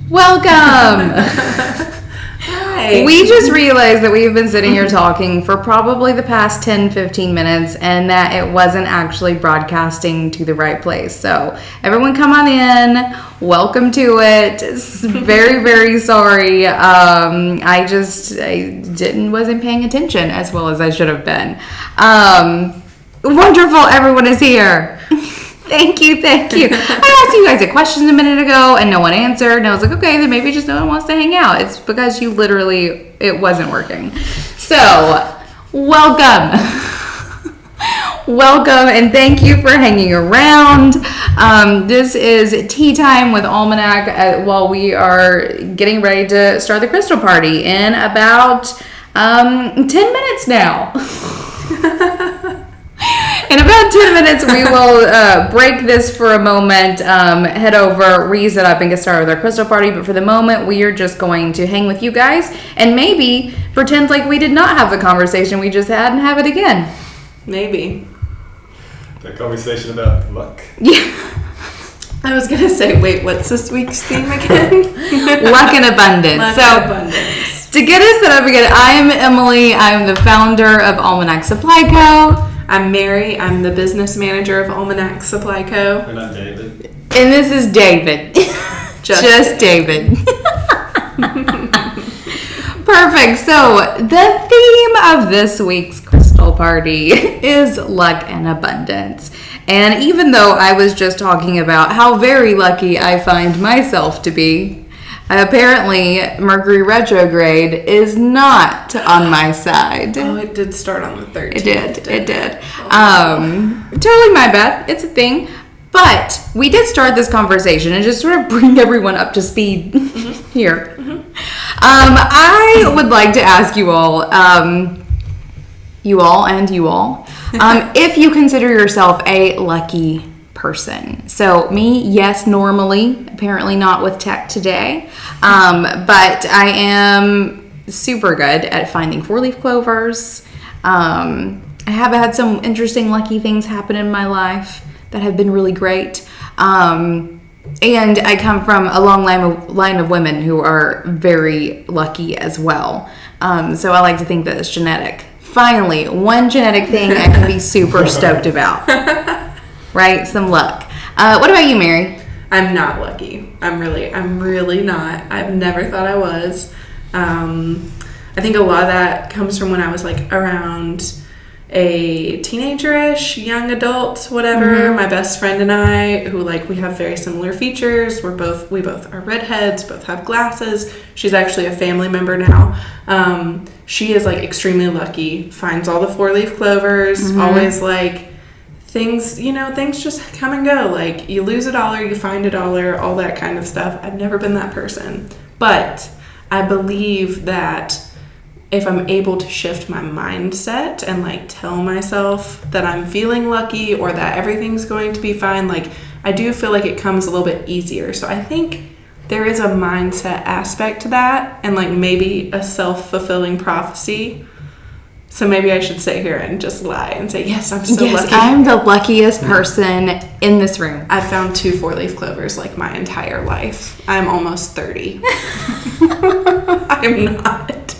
Welcome! Hi. We just realized that we've been sitting here talking for probably the past 10-15 minutes and that it wasn't actually broadcasting to the right place. So everyone come on in. Welcome to it. Very, very sorry. I wasn't paying attention as well as I should have been. Wonderful, everyone is here. Thank you. I asked you guys a question a minute ago and no one answered. And I was like, okay, then maybe just no one wants to hang out. It's because it wasn't working. So, welcome. Welcome and thank you for hanging around. This is tea time with Almanac while we are getting ready to start the crystal party in about 10 minutes now. In about 10 minutes, we will break this for a moment, head over, reset up, and get started with our crystal party. But for the moment, we are just going to hang with you guys and maybe pretend like we did not have the conversation we just had and have it again. Maybe. That conversation about luck? Yeah. I was going to say, wait, what's this week's theme again? Luck and abundance. Abundance. To get us set up again, I'm Emily. I'm the founder of Almanac Supply Co. I'm Mary. I'm the business manager of Almanac Supply Co. And I'm David. And this is David. Just David. Perfect. So the theme of this week's crystal party is luck and abundance. And even though I was just talking about how very lucky I find myself to be, apparently Mercury retrograde is not on my side. Oh, it did start on the 13th. It did. Totally my bad. It's a thing. But we did start this conversation and just sort of bring everyone up to speed here. Mm-hmm. I would like to ask you all, if you consider yourself a lucky person. So me, yes, normally, apparently not with tech today, but I am super good at finding 4-leaf clovers. I have had some interesting lucky things happen in my life that have been really great. And I come from a long line of women who are very lucky as well. So I like to think that it's genetic. Finally, one genetic thing I can be super stoked about. Right? Some luck. What about you, Mary? I'm not lucky. I'm really not. I've never thought I was. I think a lot of that comes from when I was like around a teenager-ish, young adult, whatever. Mm-hmm. My best friend and I, who we have very similar features. We both are redheads, both have glasses. She's actually a family member now. She is extremely lucky, finds all the 4-leaf clovers, mm-hmm. always things just come and go. You lose $1, you find $1, all that kind of stuff. I've never been that person. But I believe that if I'm able to shift my mindset and tell myself that I'm feeling lucky or that everything's going to be fine, I do feel like it comes a little bit easier. So I think there is a mindset aspect to that and maybe a self-fulfilling prophecy. So maybe I should sit here and just lie and say, yes, I'm so lucky. Yes, I'm the luckiest person in this room. I've found 2 4-leaf clovers my entire life. I'm almost 30. I'm not.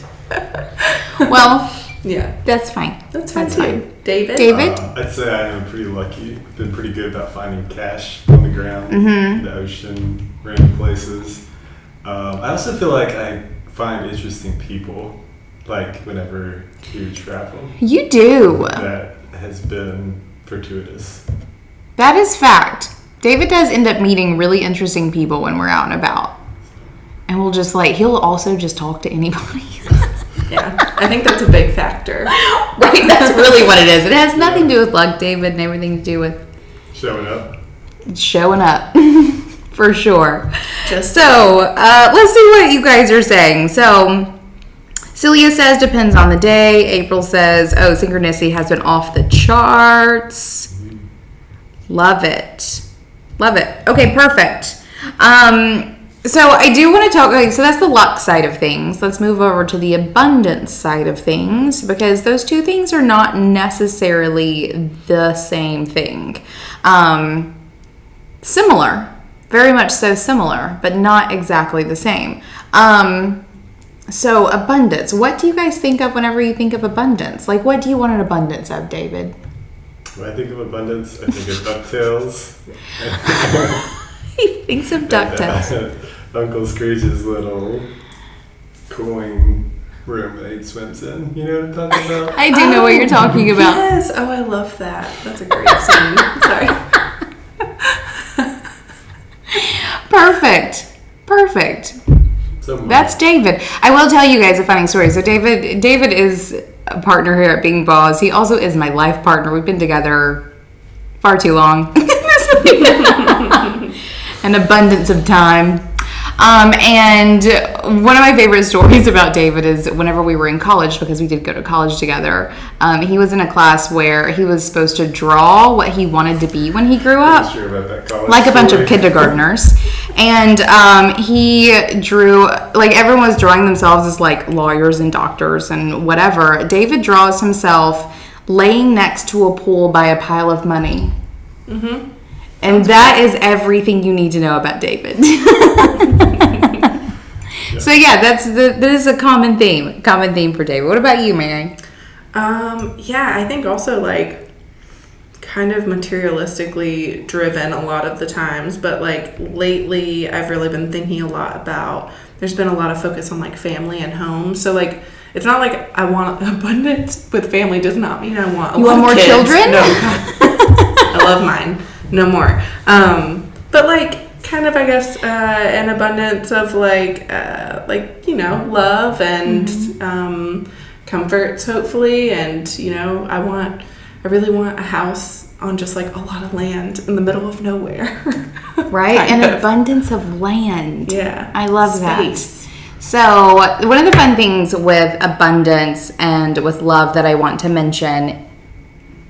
Well, yeah. That's fine. That's fine. David? I'd say I am pretty lucky. Been pretty good about finding cash on the ground, in the ocean, random places. I also feel like I find interesting people. Whenever you travel. You do. That has been fortuitous. That is fact. David does end up meeting really interesting people when we're out and about. And we'll just he'll also just talk to anybody. Yeah, I think that's a big factor. Right, that's really what it is. It has nothing to do with luck, David, and everything to do with... Showing up. For sure. Let's see what you guys are saying. So... Celia says, depends on the day. April says, synchronicity has been off the charts. Love it. Okay, perfect. So I do want to talk, so that's the luck side of things. Let's move over to the abundance side of things because those two things are not necessarily the same thing. Similar, very much so similar, but not exactly the same. So abundance. What do you guys think of whenever you think of abundance? Like, what do you want an abundance of, David? When I think of abundance, I think of DuckTales. He thinks of DuckTales. Uncle Scrooge's little coin room that he swims in. You know what I'm talking about? I do know what you're talking about. Yes. Oh, I love that. That's a great scene. Sorry. Perfect. So That's David. I will tell you guys a funny story. So David is a partner here at Bing Balls. He also is my life partner. We've been together far too long. An abundance of time. And one of my favorite stories about David is whenever we were in college, because we did go to college together, he was in a class where he was supposed to draw what he wanted to be when he grew up. Sure about that college like a bunch story. of kindergartners. And he drew, like everyone was drawing themselves as like lawyers and doctors and whatever. David draws himself laying next to a pool by a pile of money. Mm-hmm. And that is everything you need to know about David. So yeah, that is a common theme for David. What about you, Mary? Yeah, I think also like kind of materialistically driven a lot of the times, but like lately I've really been thinking a lot about, there's been a lot of focus on like family and home. So like it's not like I want abundance with family does not mean I want a lot of more kids. children? No. I love mine. No more. But like kind of, I guess, an abundance of like love and comforts, hopefully. And, I really want a house on just like a lot of land in the middle of nowhere. Right? An abundance of land. Yeah. I love Space. that. So one of the fun things with abundance and with love that I want to mention,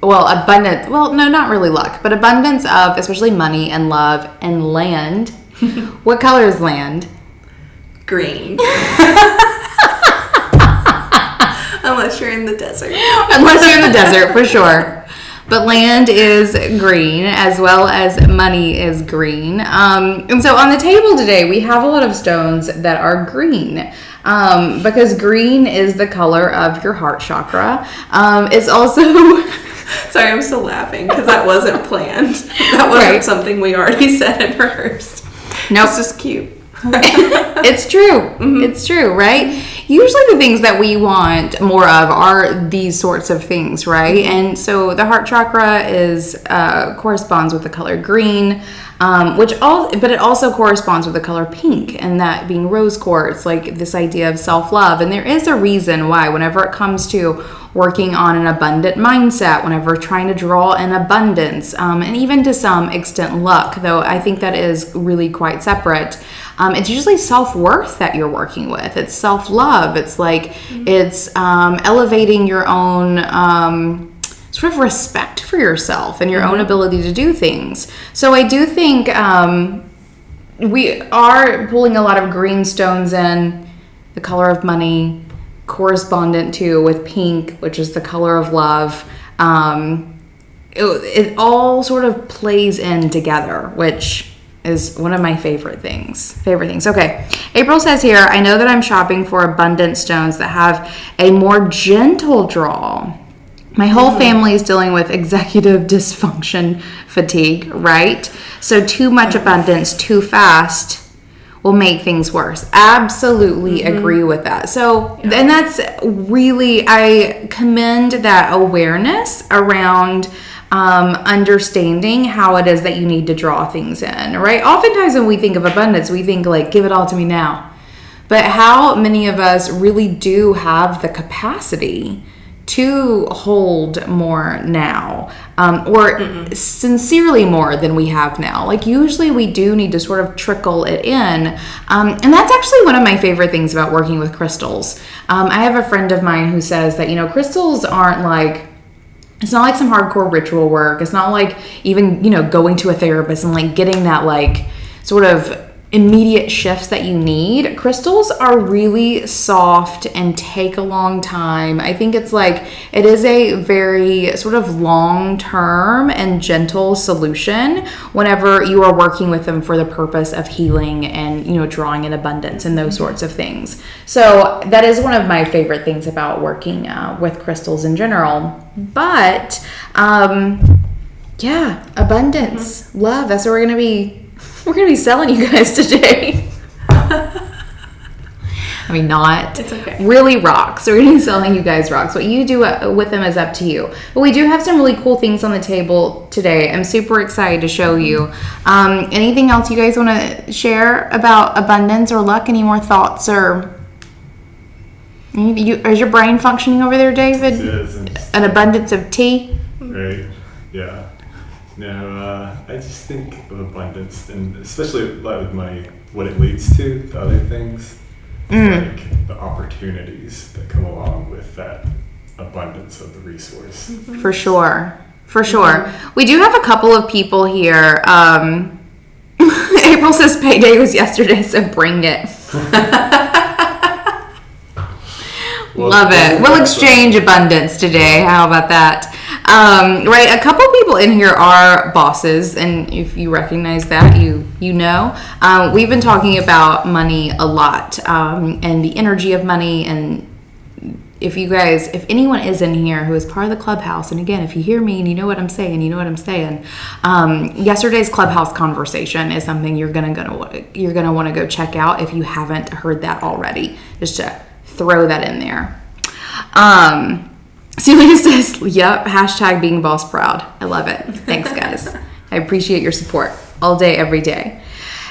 not really luck, but abundance of especially money and love and land. What color is land? Green. Unless you're in the desert. Unless you're in the desert, for sure. But land is green, as well as money is green. And so on the table today, we have a lot of stones that are green. Because green is the color of your heart chakra. It's also... Sorry, I'm still laughing because that wasn't planned. That wasn't something we already said and rehearsed. No, It's just cute. It's true. Mm-hmm. It's true, right? Usually the things that we want more of are these sorts of things, right? And so the heart chakra corresponds with the color green, but it also corresponds with the color pink, and that being rose quartz, like this idea of self-love. And there is a reason why whenever it comes to working on an abundant mindset, whenever trying to draw in abundance, and even to some extent luck, though I think that is really quite separate. It's usually self-worth that you're working with. It's self-love. It's like, it's elevating your own sort of respect for yourself and your own ability to do things. So I do think we are pulling a lot of green stones in, the color of money, correspondent to with pink, which is the color of love. It all sort of plays in together, which is one of my favorite things. Okay. April says here, I know that I'm shopping for abundant stones that have a more gentle draw. My whole family is dealing with executive dysfunction fatigue, right? So too much abundance too fast will make things worse. Absolutely agree with that. So, and that's really, I commend that awareness around understanding how it is that you need to draw things in, right? Oftentimes when we think of abundance, we think like, give it all to me now. But how many of us really do have the capacity to hold more now, or sincerely more than we have now? Like usually we do need to sort of trickle it in. And that's actually one of my favorite things about working with crystals. I have a friend of mine who says that, crystals aren't like, it's not like some hardcore ritual work. It's not like even, going to a therapist and like getting that like sort of immediate shifts that you need. Crystals are really soft and take a long time. I think it's like it is a very sort of long-term and gentle solution whenever you are working with them for the purpose of healing and, you know, drawing in abundance and those sorts of things. So that is one of my favorite things about working with crystals in general. But yeah, abundance, love. That's what we're gonna be selling you guys today. I mean, not. It's okay. Really rocks. So we're going to be selling you guys rocks. What you do with them is up to you. But we do have some really cool things on the table today. I'm super excited to show you. Anything else you guys want to share about abundance or luck? Any more thoughts or... is your brain functioning over there, David? It is. An abundance of tea? Right. Yeah. No, I just think of abundance, and especially like with money, what it leads to other things, like the opportunities that come along with that abundance of the resource. For sure. For sure. We do have a couple of people here. April says payday was yesterday, so bring it. Love it. We'll exchange abundance today. How about that? Right, a couple people in here are bosses, and if you recognize that, you know. We've been talking about money a lot, and the energy of money. And if anyone is in here who is part of the clubhouse, and again, if you hear me and you know what I'm saying, yesterday's clubhouse conversation is something you're gonna want to go check out if you haven't heard that already. Just to throw that in there. Celia says, yep, hashtag being boss proud. I love it. Thanks, guys. I appreciate your support all day, every day.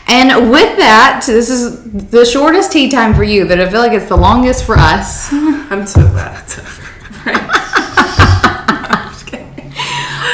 And with that, this is the shortest tea time for you, but I feel like it's the longest for us. I'm so glad it's over. I'm just kidding.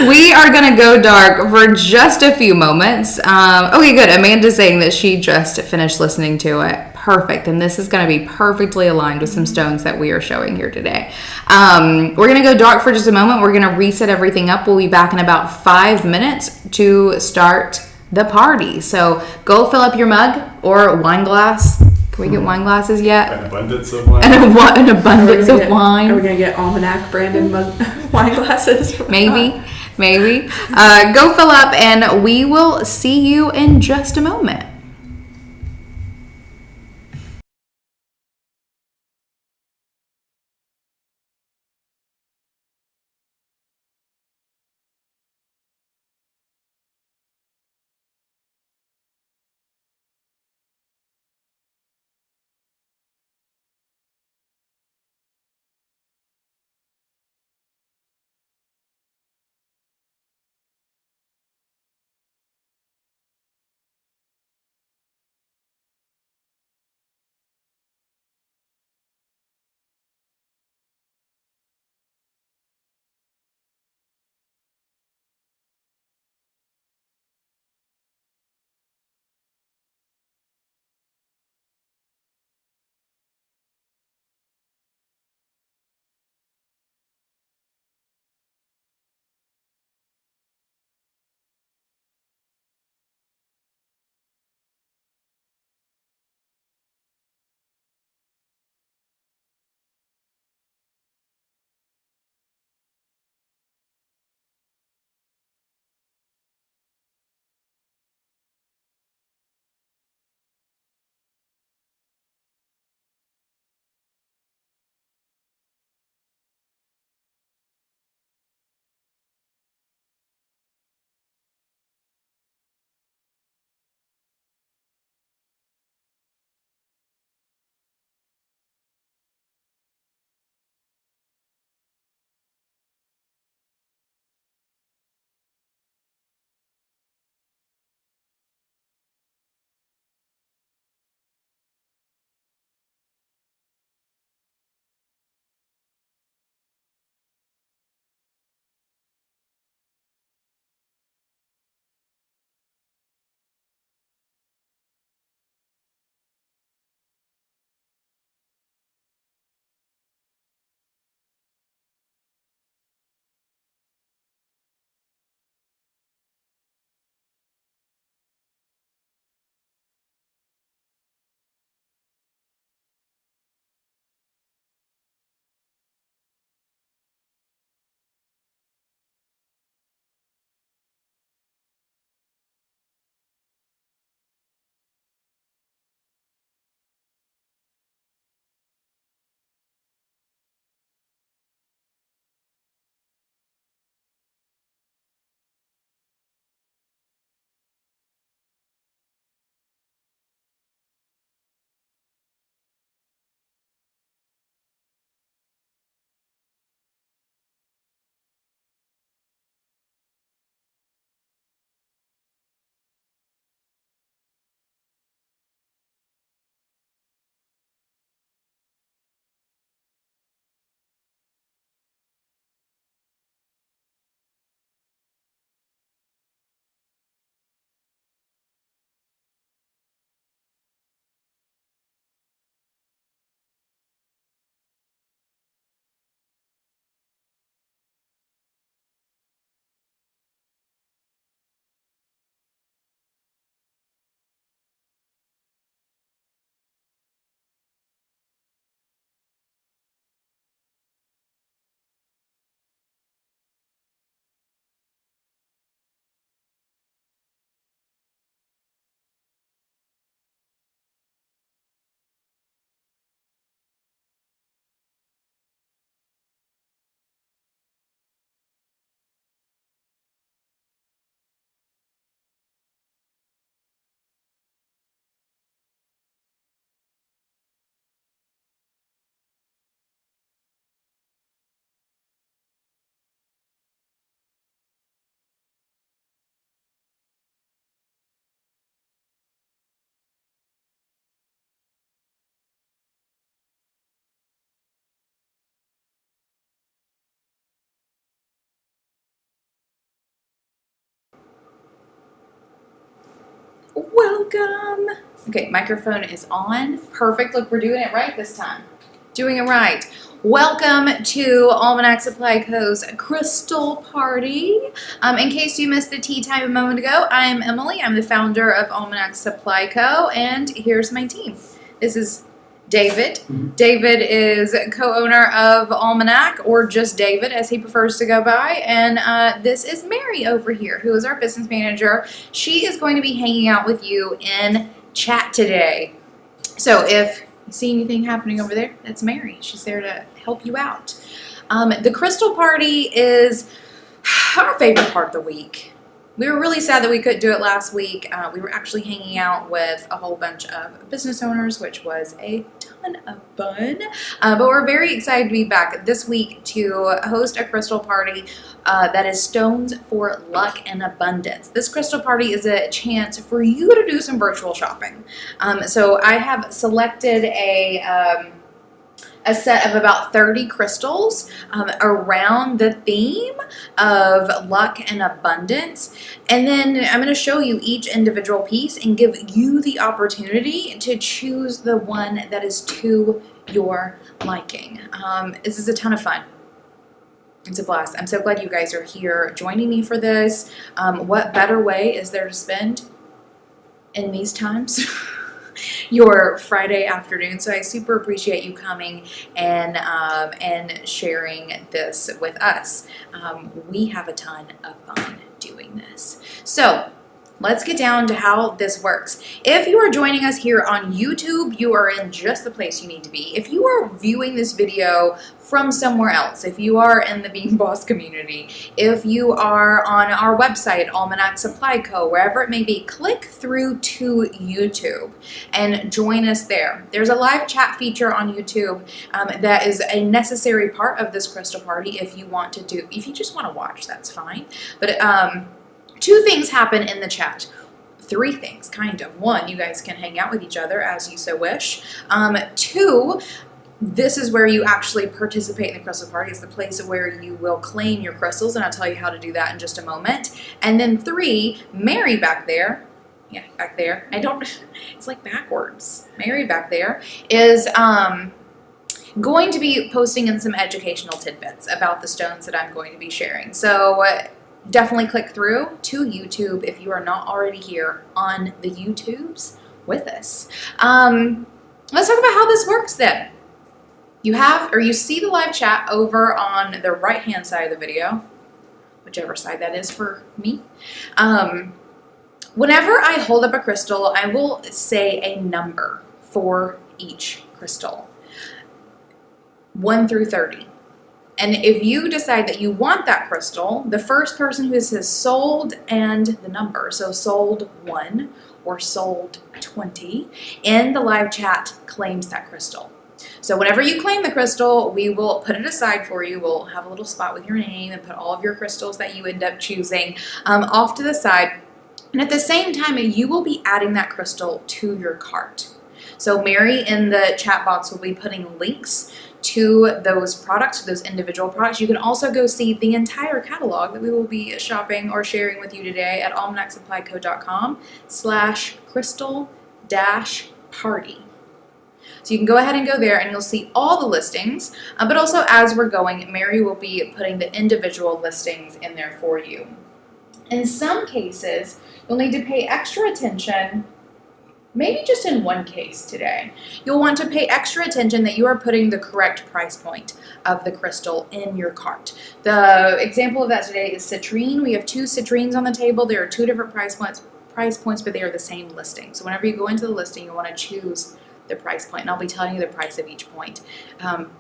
We are going to go dark for just a few moments. Okay, good. Amanda's saying that she just finished listening to it. Perfect. And this is going to be perfectly aligned with some stones that we are showing here today. We're going to go dark for just a moment. We're going to reset everything up. We'll be back in about 5 minutes to start the party. So go fill up your mug or wine glass. Can we get wine glasses yet? An abundance of wine. An abundance of wine. Are we going to get Almanac branded wine glasses? Maybe. Go fill up, and we will see you in just a moment. Welcome. Okay, microphone is on. Perfect. Look, we're doing it right this time. Doing it right. Welcome to Almanac Supply Co.'s Crystal Party. In case you missed the tea time a moment ago, I'm Emily. I'm the founder of Almanac Supply Co. And here's my team. This is David. David is co-owner of Almanac, or just David as he prefers to go by. And this is Mary over here, who is our business manager. She is going to be hanging out with you in chat today. So if you see anything happening over there, that's Mary. She's there to help you out. The Crystal Party is our favorite part of the week. We were really sad that we couldn't do it last week. We were actually hanging out with a whole bunch of business owners, which was a ton of fun. But we're very excited to be back this week to host a crystal party that is stones for luck and abundance. This crystal party is a chance for you to do some virtual shopping. So I have selected a set of about 30 crystals around the theme of luck and abundance. And then I'm going to show you each individual piece and give you the opportunity to choose the one that is to your liking. This is a ton of fun. It's a blast. I'm so glad you guys are here joining me for this. What better way is there to spend in these times? Your Friday afternoon. So I super appreciate you coming and sharing this with us. We have a ton of fun doing this. So let's get down to how this works. If you are joining us here on YouTube, you are in just the place you need to be. If you are viewing this video from somewhere else, if you are in the Being Boss community, if you are on our website, Almanac Supply Co., wherever it may be, click through to YouTube and join us there. There's a live chat feature on YouTube that is a necessary part of this crystal party if you want to do, if you just want to watch, that's fine. But two things happen in the chat. Three things, kind of. One, you guys can hang out with each other as you so wish. Two, this is where you actually participate in the crystal party. It's the place where you will claim your crystals, and I'll tell you how to do that in just a moment. And then three, Mary back there, yeah, back there. It's like backwards. Mary back there is going to be posting in some educational tidbits about the stones that I'm going to be sharing. So definitely click through to YouTube if you are not already here on the YouTubes with us. Let's talk about how this works then. You see the live chat over on the right-hand side of the video, whichever side that is for me. Whenever I hold up a crystal, I will say a number for each crystal, 1 through 30. And if you decide that you want that crystal, the first person who says sold and the number, so sold 1 or sold 20, in the live chat claims that crystal. So whenever you claim the crystal, we will put it aside for you. We'll have a little spot with your name and put all of your crystals that you end up choosing off to the side. And at the same time, you will be adding that crystal to your cart. So Mary in the chat box will be putting links to those products, those individual products. You can also go see the entire catalog that we will be shopping or sharing with you today at almanacsupplyco.com/crystal-party. So you can go ahead and go there and you'll see all the listings, but also as we're going, Mary will be putting the individual listings in there for you. In some cases, you'll need to pay extra attention. Maybe just in one case today, you'll want to pay extra attention that you are putting the correct price point of the crystal in your cart. The example of that today is citrine. We have 2 citrines on the table. There are 2 different price points, but they are the same listing. So whenever you go into the listing, you want to choose the price point, and I'll be telling you the price of each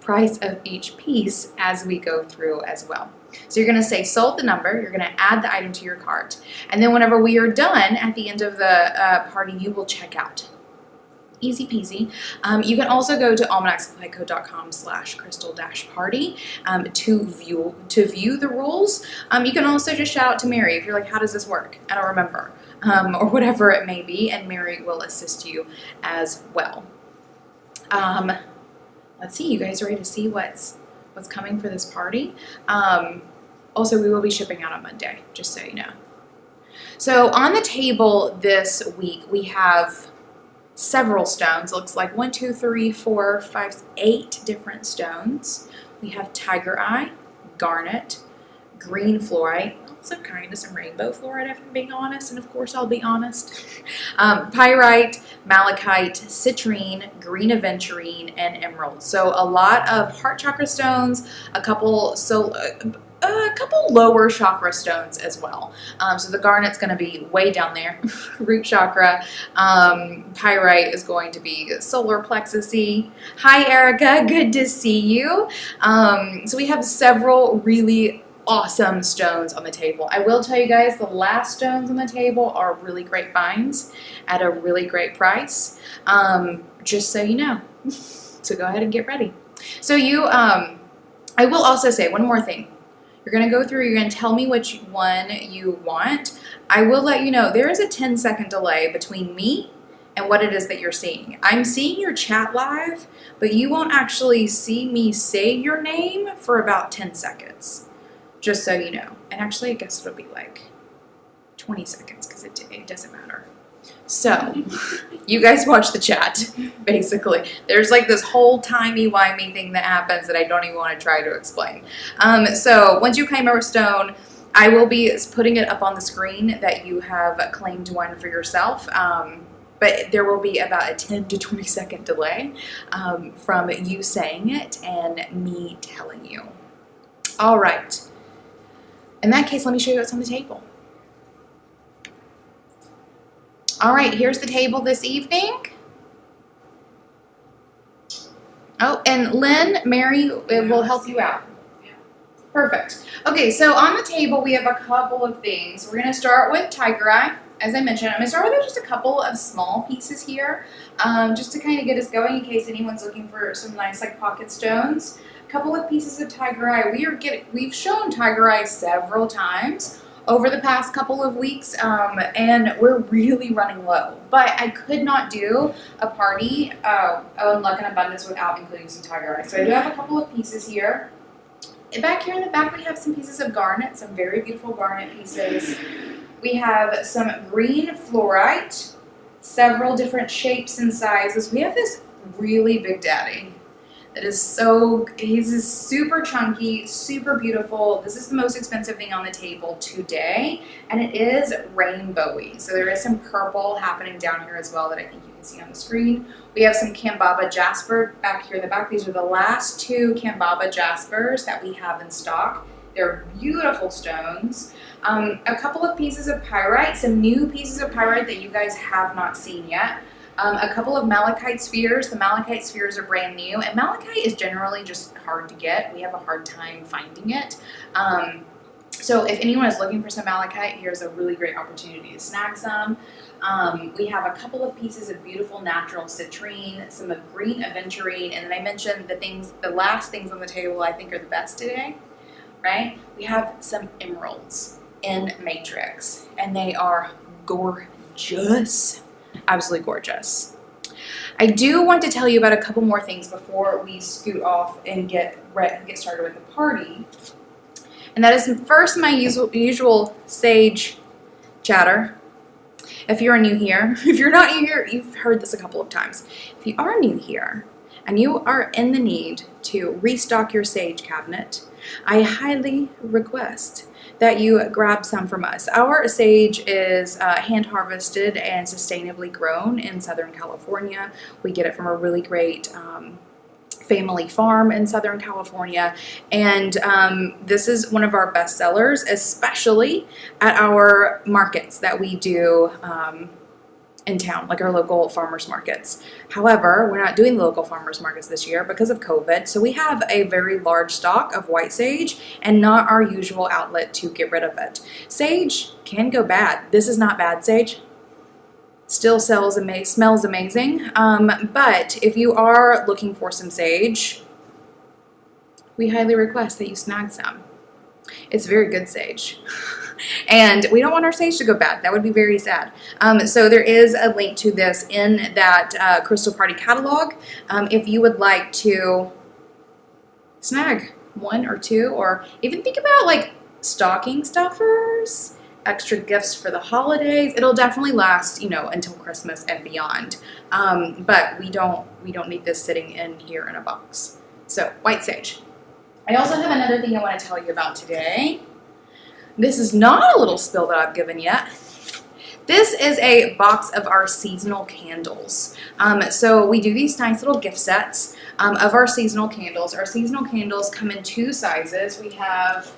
price of each piece as we go through as well. So you're going to say sold the number, you're going to add the item to your cart, and then whenever we are done at the end of the party, you will check out. Easy peasy. You can also go to almanacsupplyco.com/crystal-party to view the rules. You can also just shout out to Mary if you're like, how does this work? I don't remember. Or whatever it may be, and Mary will assist you as well. Let's see, you guys ready to see what's coming for this party? Also, we will be shipping out on Monday, just so you know. So on the table this week, we have several stones. Looks like 1, 2, 3, 4, 5, 8 different stones. We have tiger eye, garnet, green fluorite, also kind of some rainbow fluorite if I'm being honest, and of course I'll be honest. Pyrite, malachite, citrine, green aventurine, and emerald. So a lot of heart chakra stones, a couple lower chakra stones as well. So the garnet's going to be way down there, root chakra. Pyrite is going to be solar plexus-y. Hi, Erica. Good to see you. So we have several really awesome stones on the table. I will tell you guys, the last stones on the table are really great finds at a really great price. Just so you know. So go ahead and get ready. So I will also say one more thing. You're going to go through, you're going to tell me which one you want. I will let you know there is a 10-second delay between me and what it is that you're seeing. I'm seeing your chat live, but you won't actually see me say your name for about 10 seconds, just so you know. And actually, I guess it'll be like 20 seconds because it doesn't matter. So, you guys watch the chat, basically. There's like this whole timey-wimey thing that happens that I don't even want to try to explain. So, once you claim a stone, I will be putting it up on the screen that you have claimed one for yourself. But there will be about a 10 to 20 second delay from you saying it and me telling you. All right. In that case, let me show you what's on the table. All right, here's the table this evening. Oh, and Lynn, Mary, it will help you out. Perfect. Okay, so on the table, we have a couple of things. We're going to start with tiger eye. As I mentioned, I'm going to start with just a couple of small pieces here, just to kind of get us going in case anyone's looking for some nice like pocket stones. A couple of pieces of tiger eye. We've shown tiger eye several times over the past couple of weeks, and we're really running low. But I could not do a party on Luck and Abundance without including some tiger eye. So I do have a couple of pieces here. And back here in the back, we have some pieces of garnet, some very beautiful garnet pieces. We have some green fluorite, several different shapes and sizes. We have this really big daddy that is he's super chunky, super beautiful. This is the most expensive thing on the table today, and it is rainbowy. So there is some purple happening down here as well that I think you can see on the screen. We have some Kambaba jasper back here in the back. These are the last two Kambaba jaspers that we have in stock. They're beautiful stones. A couple of pieces of pyrite, some new pieces of pyrite that you guys have not seen yet. A couple of malachite spheres. The malachite spheres are brand new, and malachite is generally just hard to get. We have a hard time finding it. So if anyone is looking for some malachite, here's a really great opportunity to snag some. We have a couple of pieces of beautiful natural citrine, some of green aventurine, and then I mentioned the last things on the table I think are the best today, right? We have some emeralds in matrix, and they are gorgeous. Absolutely gorgeous. I do want to tell you about a couple more things before we scoot off and get started with the party. And that is first my usual sage chatter. If you're new here, if you're not new here, you've heard this a couple of times. If you are new here and you are in the need to restock your sage cabinet, I highly request that you grab some from us. Our sage is hand harvested and sustainably grown in Southern California. We get it from a really great family farm in Southern California, and this is one of our best sellers, especially at our markets that we do in town, like our local farmers markets. However, we're not doing the local farmers markets this year because of COVID, so we have a very large stock of white sage and not our usual outlet to get rid of it. Sage can go bad. This is not bad sage. Still smells amazing, but if you are looking for some sage, we highly request that you snag some. It's very good sage. And we don't want our sage to go bad. That would be very sad. So there is a link to this in that Crystal Party catalog. If you would like to snag one or two, or even think about like stocking stuffers extra gifts for the holidays. It'll definitely last, until Christmas and beyond. But we don't need this sitting in here in a box. So white sage. I also have another thing I want to tell you about today. This is not a little spill that I've given yet. This is a box of our seasonal candles. So we do these nice little gift sets of our seasonal candles. Our seasonal candles come in 2 sizes. We have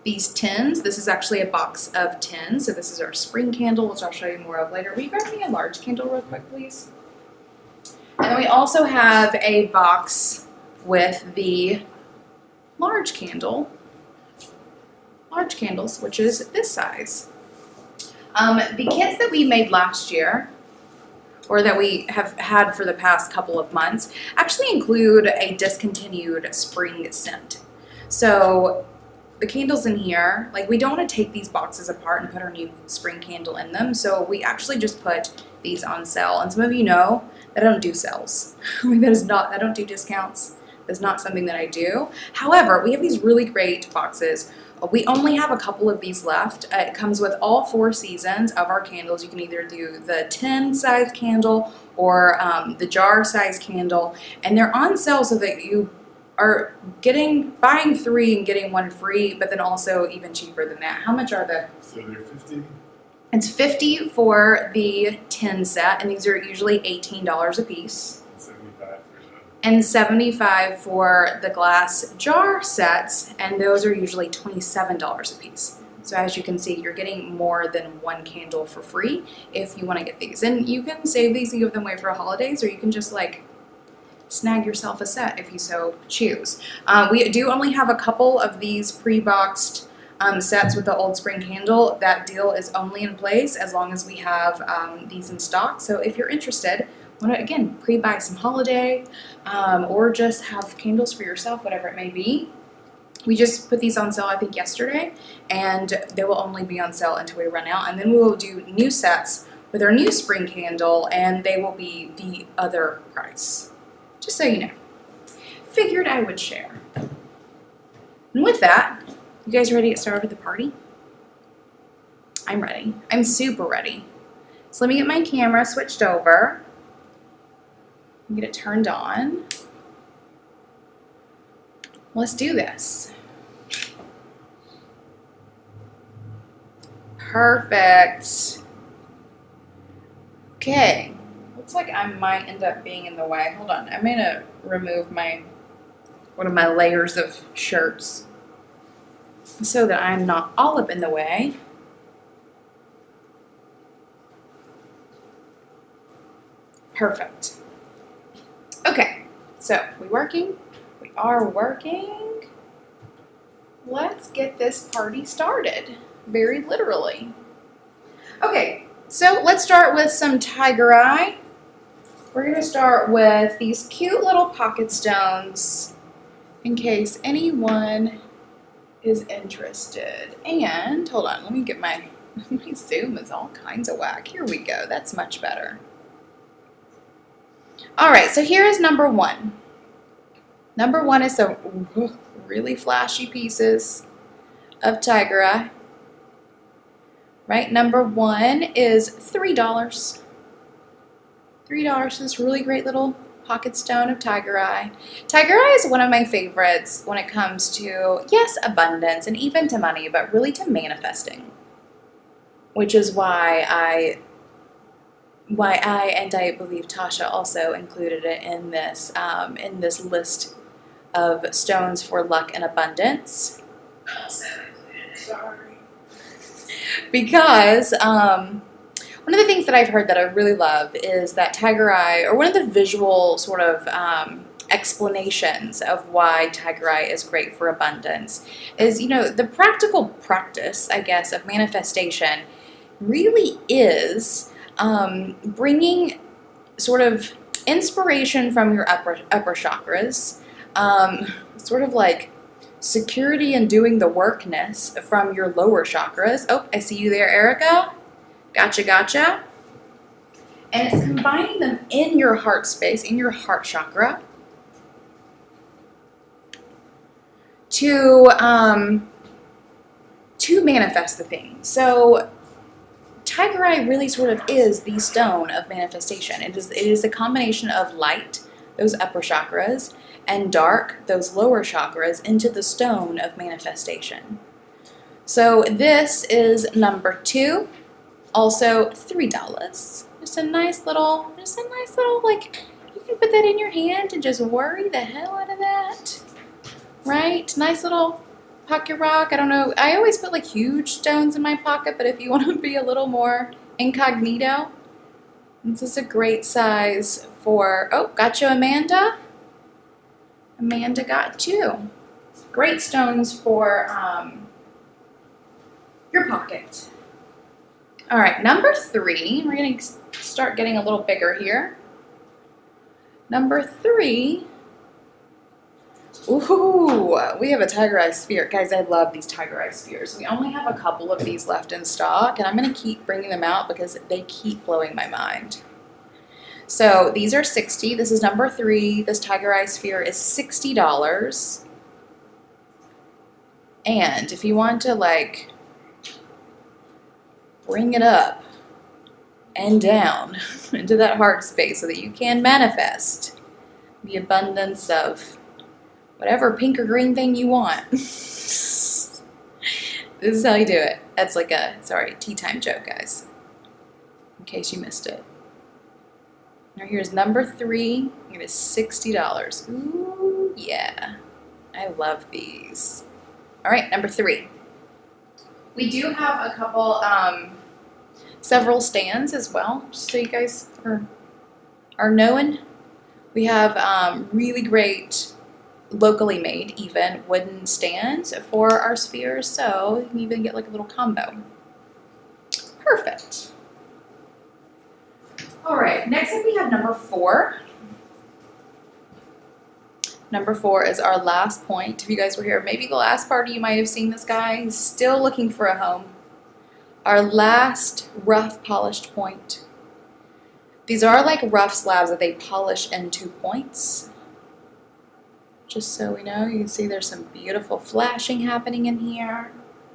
these tins. This is actually a box of 10. So this is our spring candle, which I'll show you more of later. Will you grab me a large candle real quick, please? And then we also have a box with the large candles, which is this size. The kits that we made last year, or that we have had for the past couple of months, actually include a discontinued spring scent. So the candles in here, we don't want to take these boxes apart and put our new spring candle in them. So we actually just put these on sale. And some of you know that I don't do sales. I don't do discounts. That's not something that I do. However, we have these really great boxes. We only have a couple of these left. It comes with all 4 seasons of our candles. You can either do the 10 size candle or the jar size candle, and they're on sale so that you are buying 3 and getting 1 free, but then also even cheaper than that. How much are they? So they're 50. It's $50 for the 10 set, and these are usually $18 a piece. 75 for the. And $75 for the glass jar sets, and those are usually $27 a piece. So as you can see, you're getting more than 1 candle for free if you want to get these. And you can save these and give them away for holidays, or you can just snag yourself a set if you so choose. We do only have a couple of these pre-boxed sets with the Old Spring candle. That deal is only in place as long as we have these in stock. So if you're interested, want to again pre-buy some holiday or just have candles for yourself, whatever it may be. We just put these on sale, I think, yesterday, and they will only be on sale until we run out. And then we will do new sets with our new spring candle, and they will be the other price. Just so you know. Figured I would share. And with that, you guys ready to get started with the party? I'm ready. I'm super ready. So let me get my camera switched over. Get it turned on. Let's do this. Perfect. Okay. Looks like I might end up being in the way. Hold on. I'm gonna remove one of my layers of shirts so that I'm not all up in the way. Perfect. Okay, so we working? We are working. Let's get this party started, very literally. Okay, so let's start with some Tiger Eye. We're gonna start with these cute little pocket stones in case anyone is interested. And hold on, let me get my zoom is all kinds of whack. Here we go, that's much better. All right, so here is number 1. Number 1 is some really flashy pieces of Tiger Eye. Right, number 1 is $3. $3 for this really great little pocket stone of Tiger Eye. Tiger Eye is one of my favorites when it comes to, yes, abundance and even to money, but really to manifesting, which is why I and I believe Tasha also included it in this list of stones for luck and abundance. Sorry. Because one of the things that I've heard that I really love is that Tiger Eye, or one of the visual sort of explanations of why Tiger Eye is great for abundance is, the practical practice, I guess, of manifestation really is bringing sort of inspiration from your upper chakras, sort of like security and doing the workness from your lower chakras. Oh, I see you there, Erica. Gotcha. And it's combining them in your heart space, in your heart chakra, to to manifest the thing. So tiger eye really sort of is the stone of manifestation. It is a combination of light, those upper chakras, and dark, those lower chakras, into the stone of manifestation. So this is number 2, also $3. Just a nice little, like, you can put that in your hand and just worry the hell out of that, right? Nice little pocket rock. I don't know, I always put like huge stones in my pocket, but if you want to be a little more incognito, this is a great size for, oh, got you, Amanda. Amanda got 2. Great stones for your pocket. All right, number 3, we're going to start getting a little bigger here. Number 3, ooh, we have a tiger eye sphere. Guys, I love these tiger eye spheres. We only have a couple of these left in stock, and I'm going to keep bringing them out because they keep blowing my mind. So these are $60. This is number 3. This tiger eye sphere is $60. And if you want to, like, bring it up and down into that heart space so that you can manifest the abundance of whatever pink or green thing you want. This is how you do it. That's like a, sorry, tea time joke, guys, in case you missed it. Now here's number 3. It is $60. Ooh, yeah. I love these. All right, number 3. We do have a couple, several stands as well, just so you guys are knowing. We have really great, locally made, even wooden stands for our spheres, so you can even get like a little combo. Perfect. All right, next up we have number 4. Number 4 is our last point. If you guys were here, maybe the last party, you might have seen this guy. He's still looking for a home. Our last rough polished point. These are like rough slabs that they polish into points. Just so we know, you can see there's some beautiful flashing happening in here.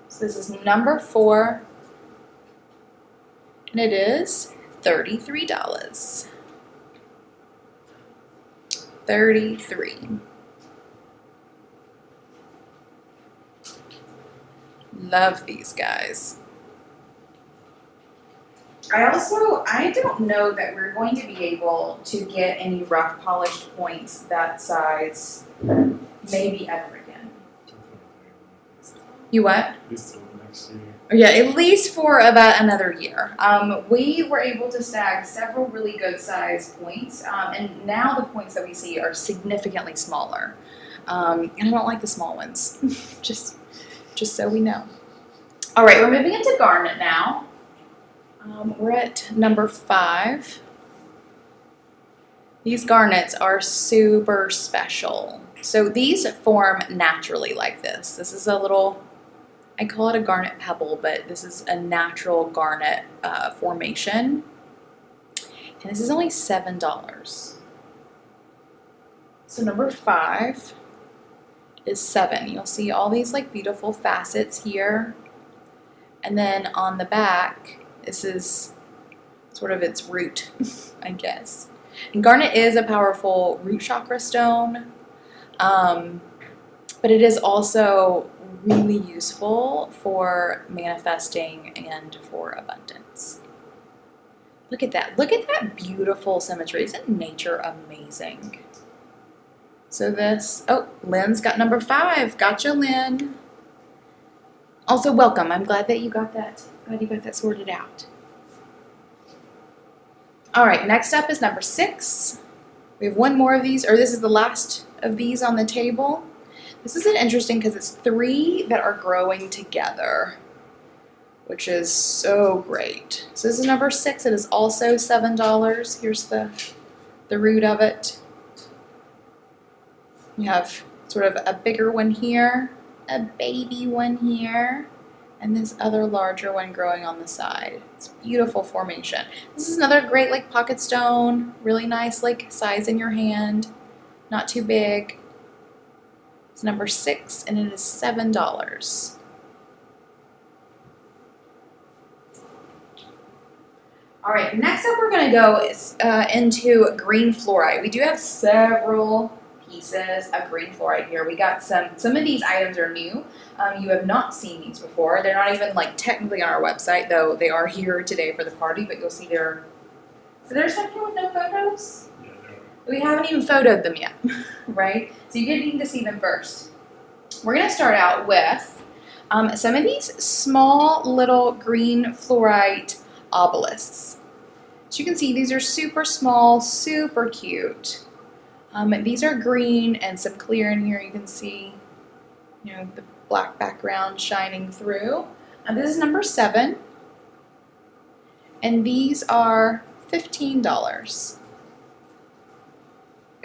So this is number 4, and it is $33. 33. Love these guys. I don't know that we're going to be able to get any rough polished points that size maybe ever again. You what? Next year. Yeah, at least for about another year. We were able to snag several really good size points, and now the points that we see are significantly smaller. And I don't like the small ones, just so we know. All right, we're moving into garnet now. We're at number 5. These garnets are super special. So these form naturally like this. This is a little, I call it a garnet pebble, but this is a natural garnet formation. And this is only $7. So number 5 is 7. You'll see all these like beautiful facets here. And then on the back, this is sort of its root, I guess. And garnet is a powerful root chakra stone, but it is also really useful for manifesting and for abundance. Look at that. Look at that beautiful symmetry. Isn't nature amazing? So this, oh, Lynn's got number 5. Gotcha, Lynn. Also, welcome. I'm glad that you got that. Glad you got that sorted out. All right, next up is number 6. We have one more of these, or this is the last of these on the table. This is interesting because it's 3 that are growing together, which is so great. So this is number 6. It is also $7. Here's the root of it. You have sort of a bigger one here, a baby one here, and this other larger one growing on the side. It's beautiful formation. This is another great like pocket stone, really nice like size in your hand, not too big. It's number 6 and it is $7. All right, next up we're going to go into green fluorite. We do have several pieces of green fluorite here. We got some of these items are new. You have not seen these before. They're not even like technically on our website, though they are here today for the party, but you'll see they're, so there's some here with no photos? Yeah, We haven't even photoed them yet, right? So you need to see them first. We're going to start out with some of these small little green fluorite obelisks. As you can see, these are super small, super cute. These are green and some clear in here. You can see, the black background shining through. This is number 7. And these are $15.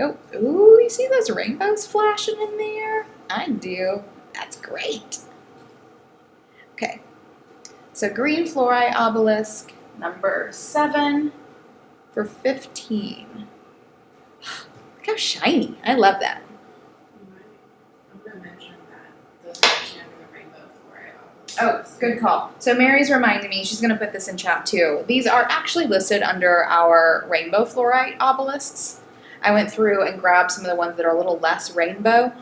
Oh, ooh, you see those rainbows flashing in there? I do. That's great. Okay, so green fluorite obelisk, number 7 for $15. Look how shiny. I love that. I'm going to mention that. Those are actually under the rainbow fluorite. Oh, good call. So Mary's reminding me, she's going to put this in chat too. These are actually listed under our rainbow fluorite obelisks. I went through and grabbed some of the ones that are a little less rainbow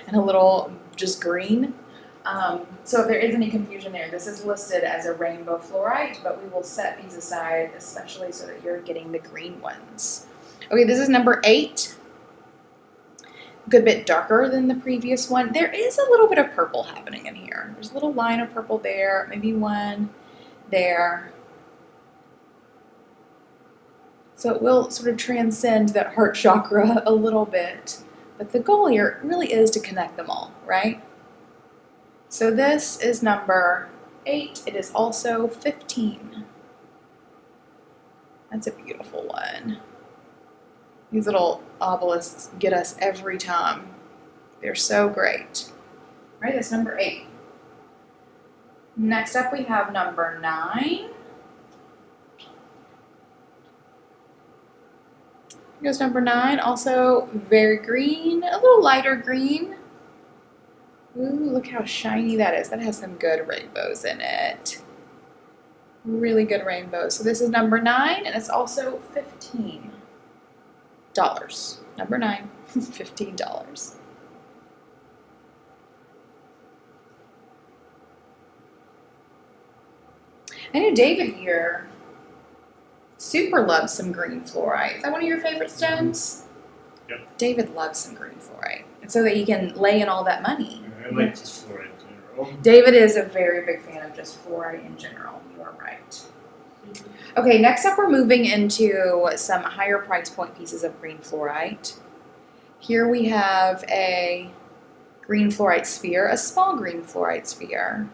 and a little just green. So if there is any confusion there, this is listed as a rainbow fluorite, but we will set these aside especially so that you're getting the green ones. Okay, this is number 8. A good bit darker than the previous one. There is a little bit of purple happening in here. There's a little line of purple there, maybe one there. So it will sort of transcend that heart chakra a little bit. But the goal here really is to connect them all, right? So this is number 8. It is also 15. That's a beautiful one. These little obelisks get us every time. They're so great. All right, that's number 8. Next up we have number 9. Here's number 9, also very green, a little lighter green. Ooh, look how shiny that is. That has some good rainbows in it. Really good rainbows. So this is number 9, and it's also $15. Number 9, $15. I know David here super loves some green fluorite. Is that one of your favorite stones? Yep. David loves some green fluorite. And so that he can lay in all that money. I like just fluorite in general. David is a very big fan of just fluorite in general. You are right. Okay, next up we're moving into some higher price point pieces of green fluorite. Here we have a green fluorite sphere, a small green fluorite sphere.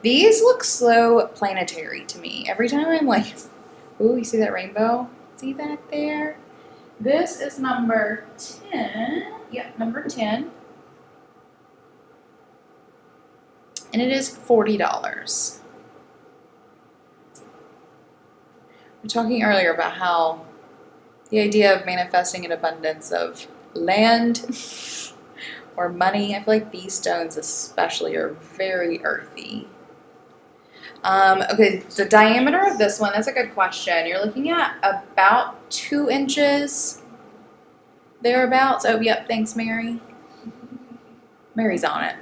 These look so planetary to me. Every time I'm like, ooh, you see that rainbow? See that there? This is number 10. Yep, number 10. And it is $40. We were talking earlier about how the idea of manifesting an abundance of land or money, I feel like these stones especially are very earthy. Okay, the diameter of this one, that's a good question. You're looking at about 2 inches, thereabouts. Oh, yep, thanks, Mary. Mary's on it.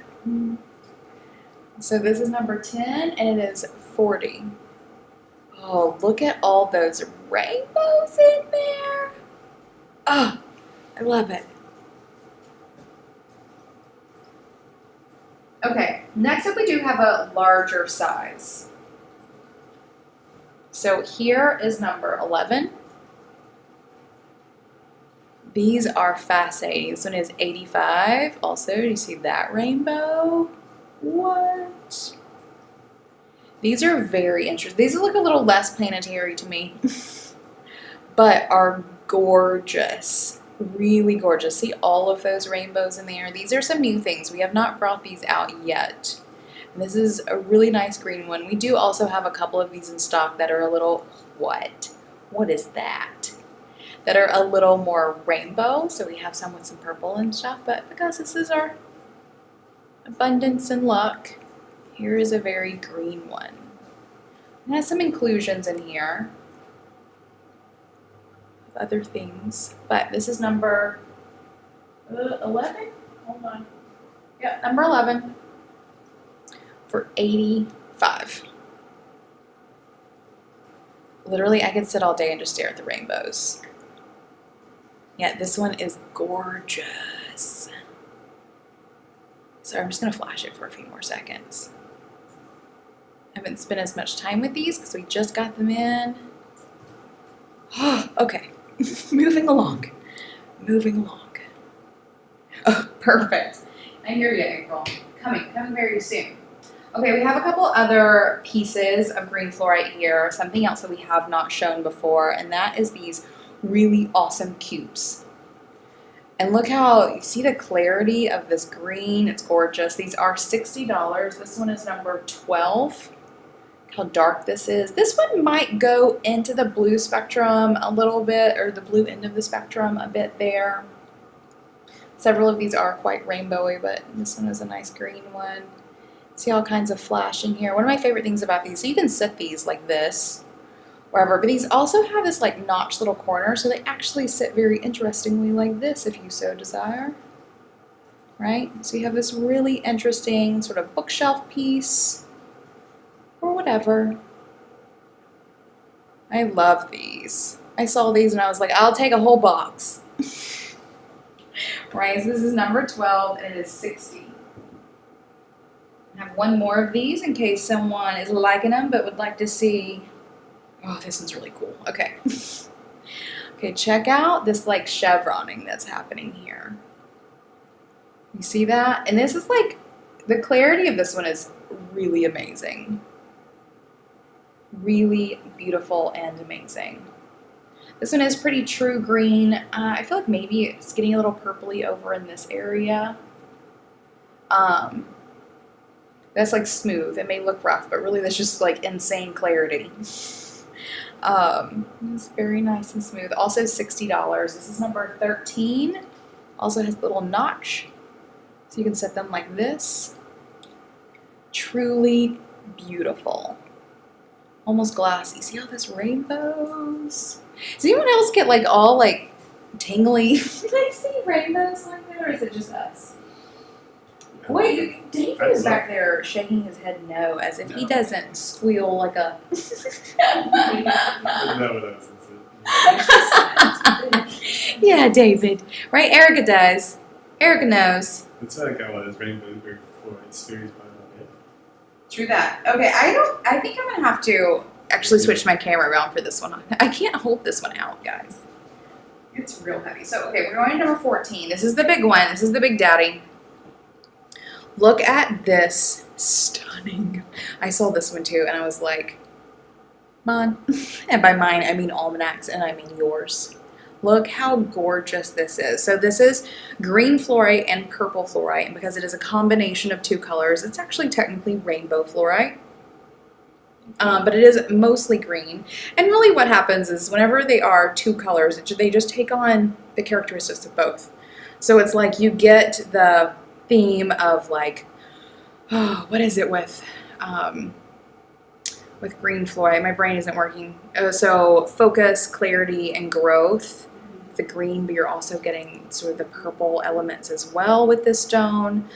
So this is number 10, and it is 40. Oh, look at all those rainbows in there. Oh, I love it. Okay, next up we do have a larger size. So here is number 11. These are fascinating. This one is 85. Also, do you see that rainbow? What? These are very interesting. These look a little less planetary to me, but are gorgeous. Really gorgeous. See all of those rainbows in there? These are some new things. We have not brought these out yet. And this is a really nice green one. We do also have a couple of these in stock that are a little, what? What is that? That are a little more rainbow. So we have some with some purple and stuff. But because this is our abundance and luck, here is a very green one. It has some inclusions in here. Other things. But this is number 11? Hold on. Yeah, number 11 for $85. Literally, I could sit all day and just stare at the rainbows. Yeah, this one is gorgeous. So I'm just going to flash it for a few more seconds. I haven't spent as much time with these because we just got them in. Okay, moving along. Oh, perfect. I hear you, April. Coming very soon. Okay, we have a couple other pieces of green fluorite here, something else that we have not shown before, and that is these really awesome cubes. And look how, you see the clarity of this green, it's gorgeous. These are $60. This one is number 12. Look how dark this is. This one might go into the blue spectrum a little bit, or the blue end of the spectrum a bit there. Several of these are quite rainbowy, but this one is a nice green one. See all kinds of flash in here. One of my favorite things about these, so you can sit these like this, wherever, but these also have this like notched little corner, so they actually sit very interestingly like this if you so desire. Right? So you have this really interesting sort of bookshelf piece, or whatever. I love these. I saw these and I was like, I'll take a whole box. Right, so this is number 12 and it is $60. I have one more of these in case someone is liking them but would like to see. Oh, this one's really cool. Okay. Okay, check out this like chevroning that's happening here. You see that? And this is like, the clarity of this one is really amazing. Really beautiful and amazing. This one is pretty true green. I feel like maybe it's getting a little purpley over in this area. That's like smooth. It may look rough, but really that's just like insane clarity. It's very nice and smooth. Also $60. This is number 13. Also has a little notch, so you can set them like this. Truly beautiful. Almost glassy. See all this rainbows? Does anyone else get like all like tingly? Do they see rainbows like that, or is it just us? Wait, David is back there shaking his head no, as if he doesn't squeal like a. Yeah, David. Right? Erica does. Erica knows. It's like I was Rainbow Green Fluorite series by now. True that. Okay, I think I'm gonna have to actually switch my camera around for this one. I can't hold this one out, guys. It's real heavy. So, okay, we're going to number 14. This is the big one. This is the big daddy. Look at this. Stunning. I saw this one too, and I was like, mine. And by mine, I mean Almanac's, and I mean yours. Look how gorgeous this is. So this is green fluorite and purple fluorite, and because it is a combination of two colors, it's actually technically rainbow fluorite. But it is mostly green. And really what happens is whenever they are two colors, they just take on the characteristics of both. So it's like you get the theme of like, oh, what is it with green fluorite? My brain isn't working. So focus, clarity, and growth. The green, but you're also getting sort of the purple elements as well with this stone.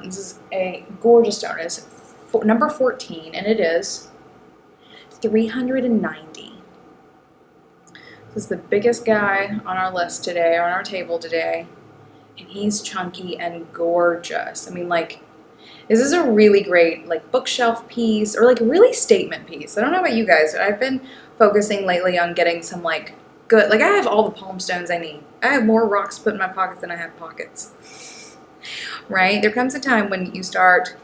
This is a gorgeous stone. It's number 14, and it is $390. This is the biggest guy on our list today, on our table today, and he's chunky and gorgeous. I mean, like, this is a really great, like, bookshelf piece, or, like, really statement piece. I don't know about you guys, but I've been focusing lately on getting some, like, good, like, I have all the palm stones I need. I have more rocks put in my pockets than I have pockets, right? There comes a time when you start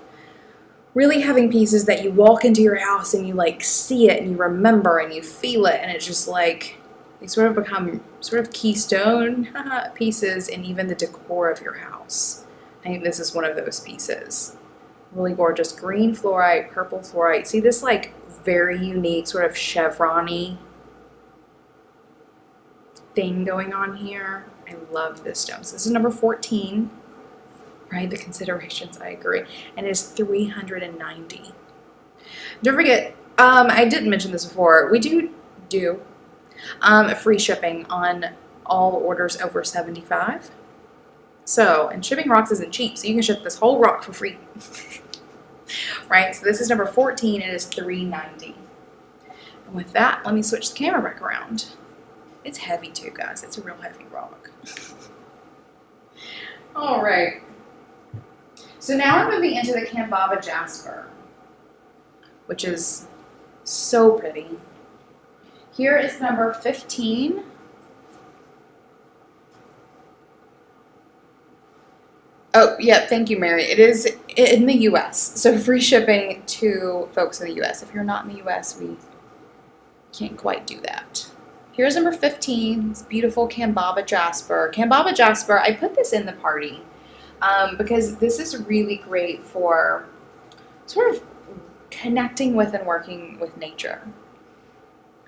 really having pieces that you walk into your house and you like see it and you remember and you feel it, and it's just like they sort of become sort of keystone pieces in even the decor of your house. I think this is one of those pieces. Really gorgeous green fluorite, purple fluorite. See this like very unique sort of chevron-y thing going on here. I love this stone. So this is number 14. Right, the considerations, I agree. And it's $390. Don't forget, I didn't mention this before. We do free shipping on all orders over 75. So, and shipping rocks isn't cheap, so you can ship this whole rock for free. Right, so this is number 14, it is $3.90. And with that, let me switch the camera back around. It's heavy too, guys. It's a real heavy rock. All right. So now we're moving into the Kambaba Jasper, which is so pretty. Here is number 15. Oh, yeah, thank you, Mary. It is in the U.S., so free shipping to folks in the U.S. If you're not in the U.S., we can't quite do that. Here's number 15. It's beautiful Kambaba Jasper. Kambaba Jasper, I put this in the party because this is really great for sort of connecting with and working with nature.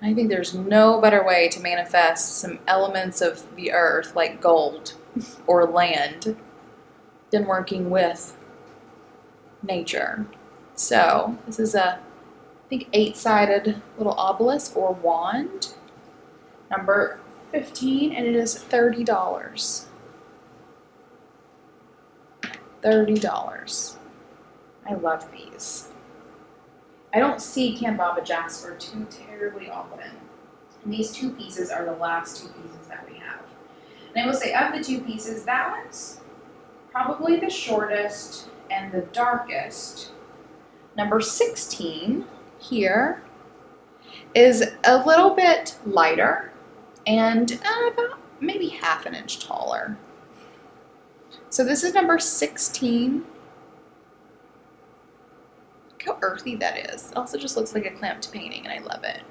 I think there's no better way to manifest some elements of the earth like gold or land than working with nature. So this is a, I think, 8-sided little obelisk or wand, number 15, and it is $30. $30. I love these. I don't see Kambaba Jasper too terribly often. And these 2 pieces are the last 2 pieces that we have. And I will say, of the 2 pieces, that one's probably the shortest and the darkest. Number 16 here is a little bit lighter and about maybe half an inch taller. So this is number 16. Look how earthy that is. It also just looks like a clamped painting, and I love it.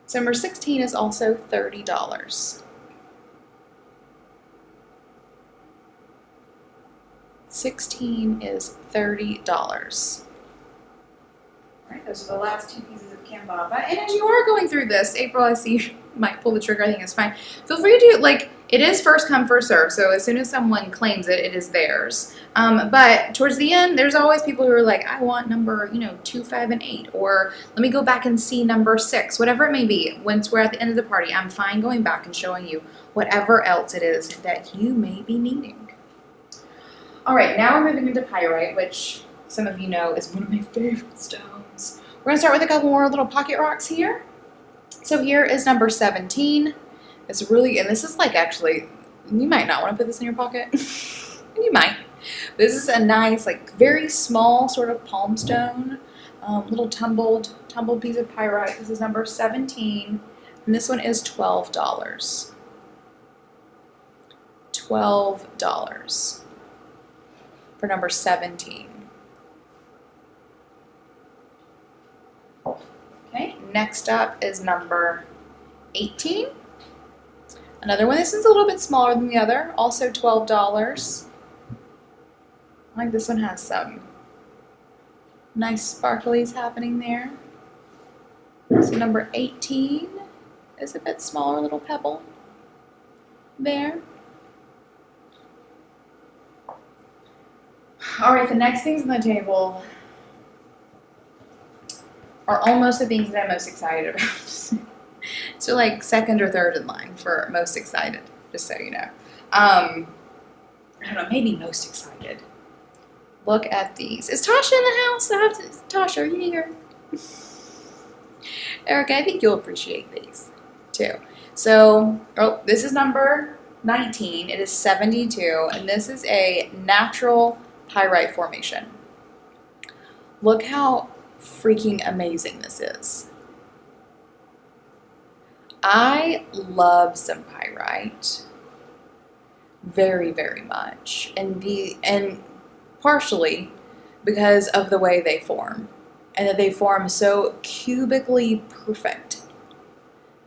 So number 16 is also $30. 16 is $30. All right, those are the last 2 pieces of Kambaba. And as you are going through this, April, I see you might pull the trigger. I think it's fine. Feel free to, like, it is first come, first serve. So as soon as someone claims it, it is theirs. But towards the end, there's always people who are like, I want number, 2, 5, and 8. Or let me go back and see number 6, whatever it may be. Once we're at the end of the party, I'm fine going back and showing you whatever else it is that you may be needing. All right, now we're moving into pyrite, which some of you know is one of my favorite stones. We're gonna start with a couple more little pocket rocks here. So here is number 17. It's really, and this is like actually, you might not want to put this in your pocket. You might. This is a nice, like very small sort of palm stone, little tumbled piece of pyrite. This is number 17, and this one is $12. $12 for number 17. Okay, next up is number 18. Another one. This one's a little bit smaller than the other, also $12. I like this one has some nice sparklies happening there. So number 18 is a bit smaller, little pebble there. All right, the next things on the table are almost the things that I'm most excited about. So like second or third in line for most excited, just so you know. I don't know, maybe most excited. Look at these. Is Tasha in the house? Tasha, are you here? Erica, I think you'll appreciate these too. So, this is number 19. It is 72, and this is a natural pyrite formation. Look how freaking amazing this is. I love some pyrite very, very much, and partially because of the way they form, and that they form so cubically perfect.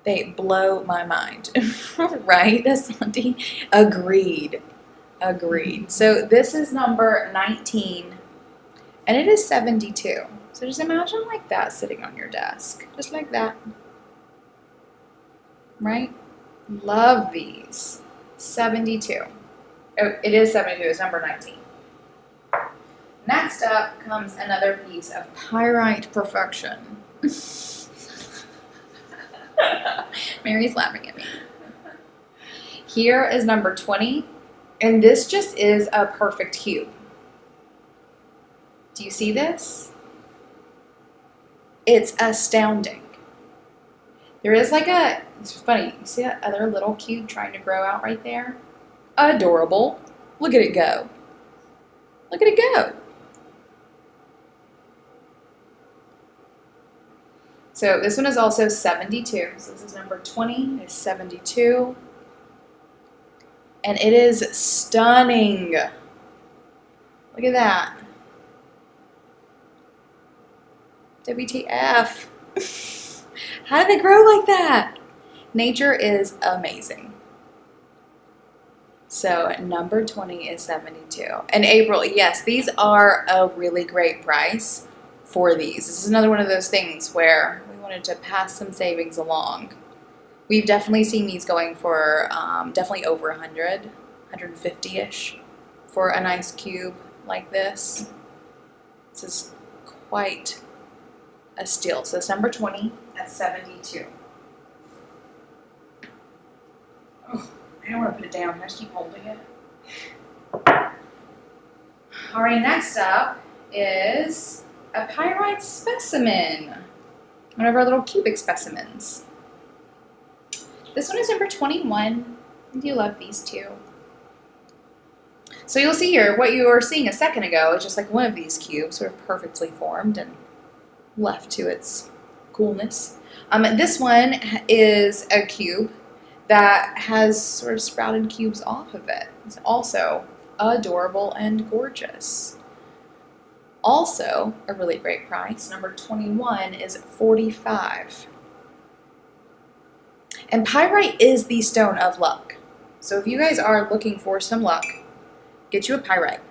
They blow my mind. Right, Asante? Agreed. So this is number 19, and it is 72. So just imagine like that sitting on your desk, just like that. Right? Love these. 72. Oh, it is 72. It's number 19. Next up comes another piece of pyrite perfection. Mary's laughing at me. Here is number 20, and this just is a perfect cube. Do you see this? It's astounding. There is it's funny, you see that other little cube trying to grow out right there? Adorable. Look at it go. Look at it go. So this one is also 72. So this is number 20, it's 72. And it is stunning. Look at that. WTF. How did they grow like that? Nature is amazing. So number 20 is 72. And April, yes, these are a really great price for these. This is another one of those things where we wanted to pass some savings along. We've definitely seen these going for definitely over 100, 150-ish for a nice cube like this. This is quite a steal. So it's number 20 at 72. Oh, I don't want to put it down. Can I just keep holding it? All right, next up is a pyrite specimen. One of our little cubic specimens. This one is number 21. I do love these two. So you'll see here, what you were seeing a second ago is just like one of these cubes, sort of perfectly formed and left to its coolness. This one is a cube that has sort of sprouted cubes off of it. It's also adorable and gorgeous. Also, a really great price. Number 21 is $45. And pyrite is the stone of luck. So if you guys are looking for some luck, get you a pyrite.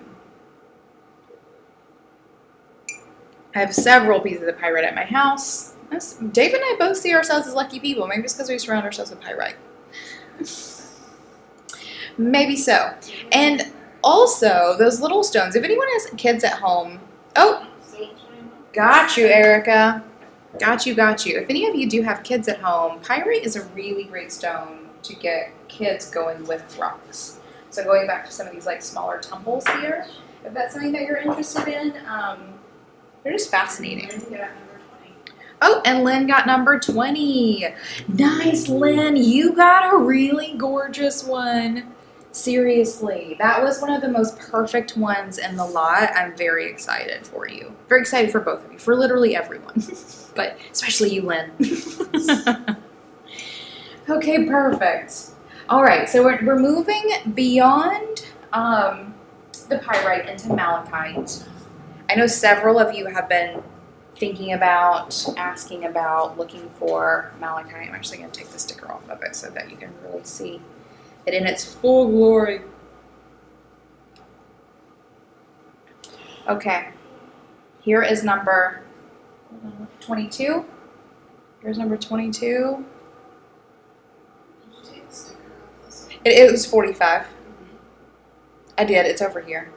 I have several pieces of pyrite at my house. Dave and I both see ourselves as lucky people. Maybe it's because we surround ourselves with pyrite. Maybe so. And also, those little stones. If anyone has kids at home... Oh! Got you, Erica. Got you. If any of you do have kids at home, pyrite is a really great stone to get kids going with rocks. So going back to some of these like smaller temples here, if that's something that you're interested in, they're just fascinating. Oh, and Lynn got number 20. Nice, Lynn. You got a really gorgeous one. Seriously, that was one of the most perfect ones in the lot. I'm very excited for you. Very excited for both of you, for literally everyone. But especially you, Lynn. Okay, perfect. All right, so we're moving beyond the pyrite into malachite. I know several of you have been thinking about, asking about, looking for malachite. I'm actually going to take the sticker off of it so that you can really see it in its full glory. Okay, here is number 22. Here's number 22. It was 45. I did. It's over here.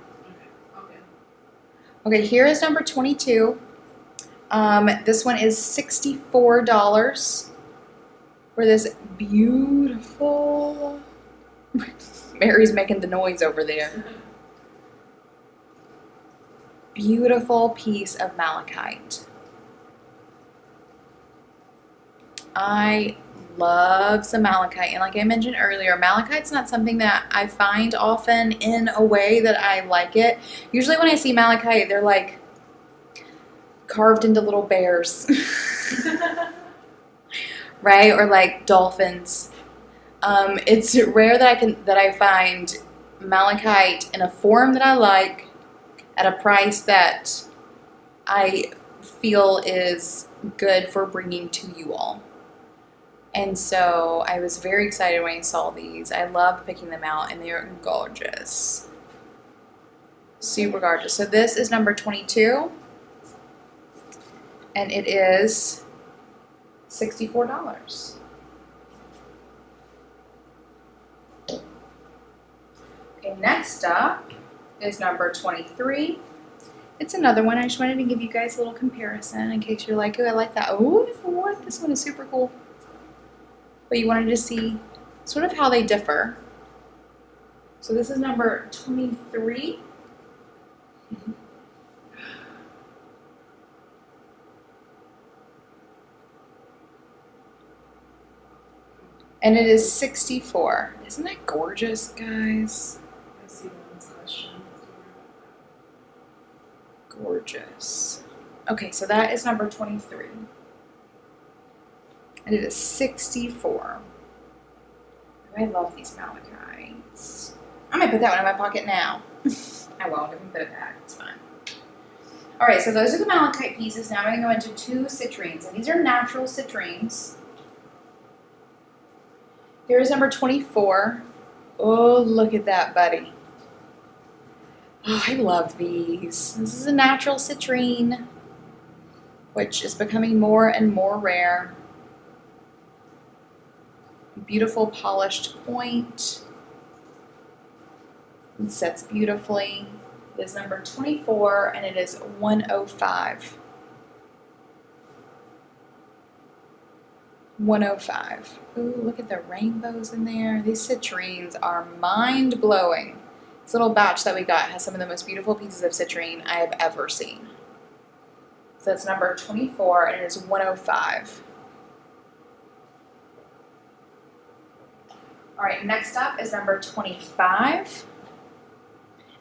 Okay, here is number 22. This one is $64 for this beautiful... Mary's making the noise over there. Beautiful piece of malachite. I love some malachite, and like I mentioned earlier, malachite's not something that I find often in a way that I like it. Usually when I see malachite, they're like carved into little bears. Right? Or like dolphins. It's rare that I find malachite in a form that I like at a price that I feel is good for bringing to you all. And so I was very excited when I saw these. I loved picking them out, and they are gorgeous. Super gorgeous. So this is number 22, and it is $64. Okay, next up is number 23, it's another one. I just wanted to give you guys a little comparison in case you're like, oh, I like that. Oh, what? This one is super cool. But you wanted to see sort of how they differ. So this is number 23. And it is 64. Isn't that gorgeous, guys? I see one's question. Gorgeous. Okay, so that is number 23. And it is 64. I love these malachites. I might put that one in my pocket now. I won't. I can put it back. It's fine. All right, so those are the malachite pieces. Now I'm going to go into 2 citrines. And these are natural citrines. Here's number 24. Oh, look at that, buddy. Oh, I love these. This is a natural citrine, which is becoming more and more rare. Beautiful polished point. It sets beautifully. It is number 24 and it is 105. 105. Ooh, look at the rainbows in there. These citrines are mind-blowing. This little batch that we got has some of the most beautiful pieces of citrine I have ever seen. So that's number 24 and it is 105. All right, next up is number 25.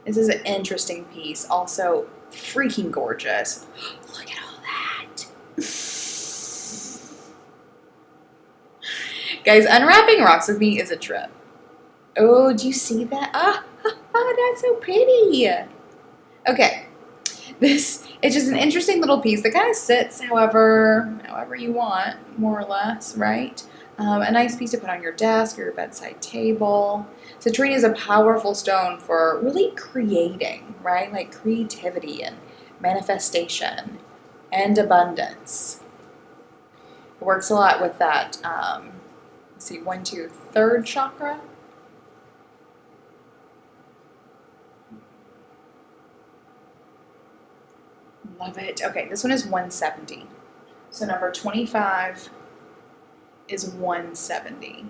This is an interesting piece, also freaking gorgeous. Look at all that. Guys, unwrapping rocks with me is a trip. Oh, do you see that? Oh, that's so pretty. Okay, this is just an interesting little piece that kind of sits however you want, more or less, right? A nice piece to put on your desk or your bedside table. Citrine is a powerful stone for really creating, right? Like creativity and manifestation and abundance. It works a lot with that, let's see, 1, 2, 3rd chakra. Love it. Okay, this one is 170. So number 25 is 170.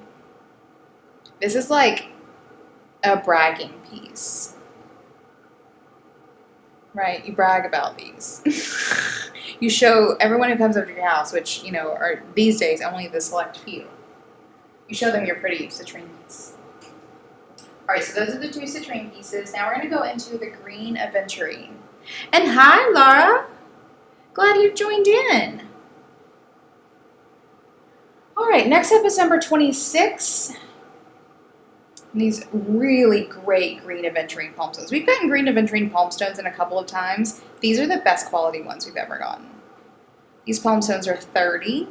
This is like a bragging piece. Right? You brag about these. You show everyone who comes over to your house, which, you know, are these days only the select few. You show them your pretty citrine piece. All right, so those are the 2 citrine pieces. Now we're going to go into the green aventurine. And hi, Laura. Glad you've joined in. All right, next up is number 26. And these really great green aventurine palm stones. We've gotten green aventurine palm stones in a couple of times. These are the best quality ones we've ever gotten. These palm stones are 30.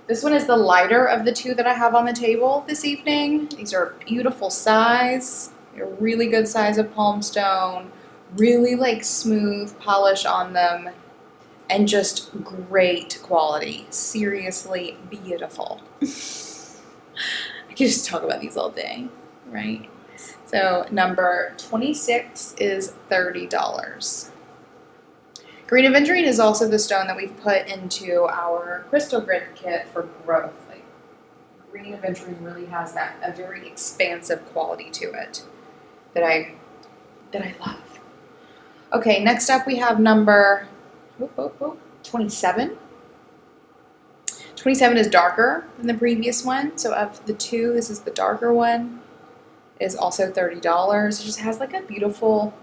This one is the lighter of the 2 that I have on the table this evening. These are a beautiful size. They're a really good size of palm stone. Really like smooth polish on them. And just great quality. Seriously beautiful. I could just talk about these all day, right? So number 26 is $30. Green aventurine is also the stone that we've put into our crystal grid kit for growth. Like, green aventurine really has a very expansive quality to it that I love. Okay, next up we have number 27. 27 is darker than the previous one. So of the 2, this is the darker one. It is also $30. It just has like a beautiful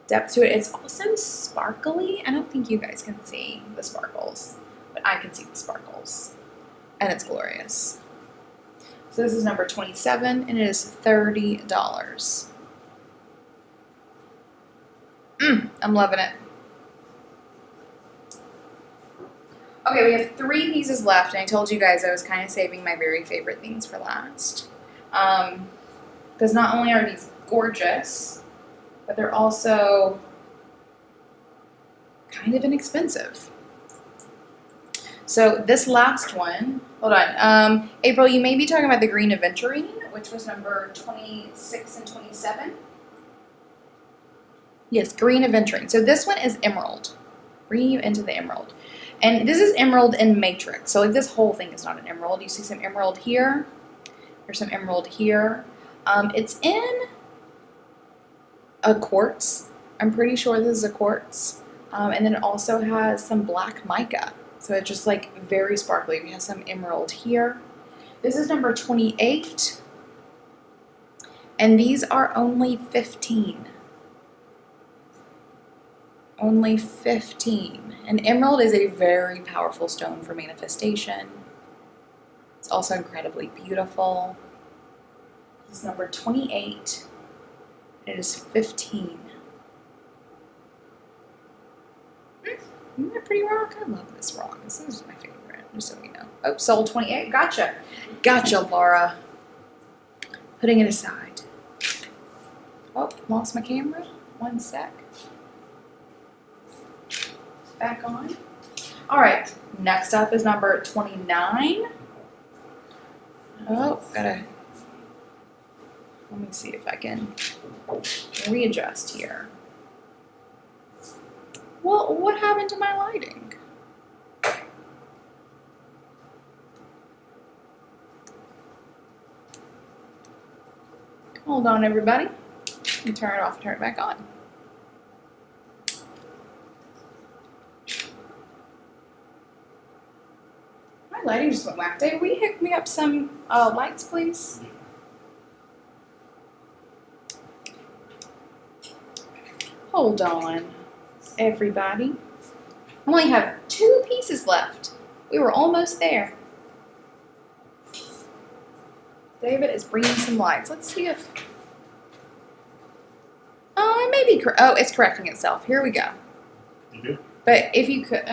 depth to it. It's also sparkly. I don't think you guys can see the sparkles, but I can see the sparkles. And it's glorious. So this is number 27 and it is $30. I'm loving it. Okay, we have 3 pieces left, and I told you guys I was kind of saving my very favorite things for last. Because not only are these gorgeous, but they're also kind of inexpensive. So this last one, hold on. April, you may be talking about the green aventurine, which was number 26 and 27. Yes, green aventurine. So this one is emerald. Bringing you into the emerald. And this is emerald in matrix. So like this whole thing is not an emerald. You see some emerald here. There's some emerald here. It's in a quartz. I'm pretty sure this is a quartz. And then it also has some black mica. So it's just like very sparkly. We have some emerald here. This is number 28. And these are only 15. Only 15. And emerald is a very powerful stone for manifestation. It's also incredibly beautiful. This is number 28. It is 15. Isn't that pretty rock? I love this rock. This is my favorite, just so you know. Oh, sold 28. Gotcha. Gotcha, Laura. Putting it aside. Oh, lost my camera. One sec. Back on. All right. Next up is number 29. Oh, gotta. Let me see if I can readjust here. Well, what happened to my lighting? Hold on, everybody. Let me turn it off, turn it back on. My lighting just went whack. Dave, will you hook me up some lights, please? Hold on, everybody. I only have 2 pieces left. We were almost there. David is bringing some lights. Let's see if... Oh, it may be... Oh, it's correcting itself. Here we go. You do? But if you could...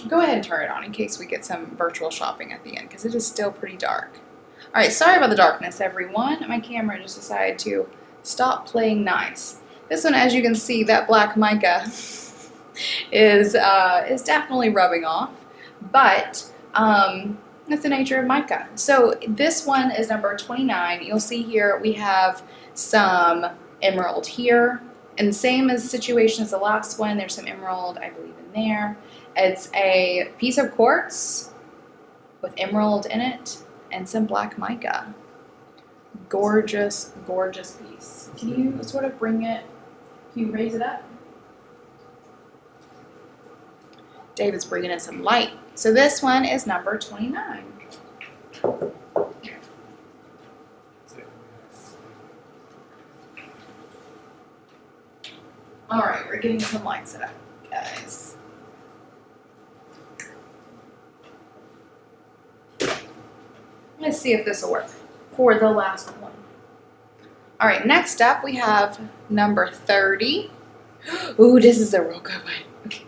Go ahead and turn it on in case we get some virtual shopping at the end, because it is still pretty dark. All right, sorry about the darkness, everyone. My camera just decided to stop playing nice. This one, as you can see, that black mica is definitely rubbing off, but that's the nature of mica. So this one is number 29. You'll see here we have some emerald here, and same as situation as the last one. There's some emerald, I believe, in there. It's a piece of quartz with emerald in it and some black mica. Gorgeous, gorgeous piece. Can you sort of bring it? Can you raise it up? David's bringing in some light. So this one is number 29. All right, we're getting some light set up, guys. Let's see if this will work for the last one. All right, next up we have number 30. Ooh, this is a real good one. Okay.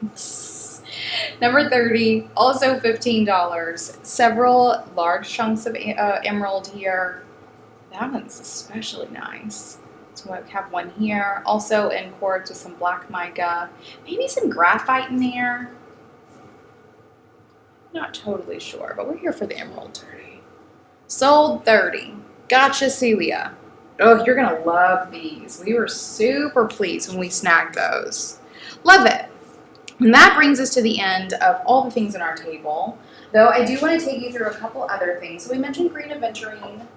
Number 30, also $15. Several large chunks of emerald here. That one's especially nice. So I have one here, also in quartz with some black mica, maybe some graphite in there. Not totally sure, but we're here for the emerald 30. Sold 30. Gotcha, Celia. Oh, you're gonna love these. We were super pleased when we snagged those. Love it. And that brings us to the end of all the things in our table. Though I do want to take you through a couple other things. So we mentioned green aventurine.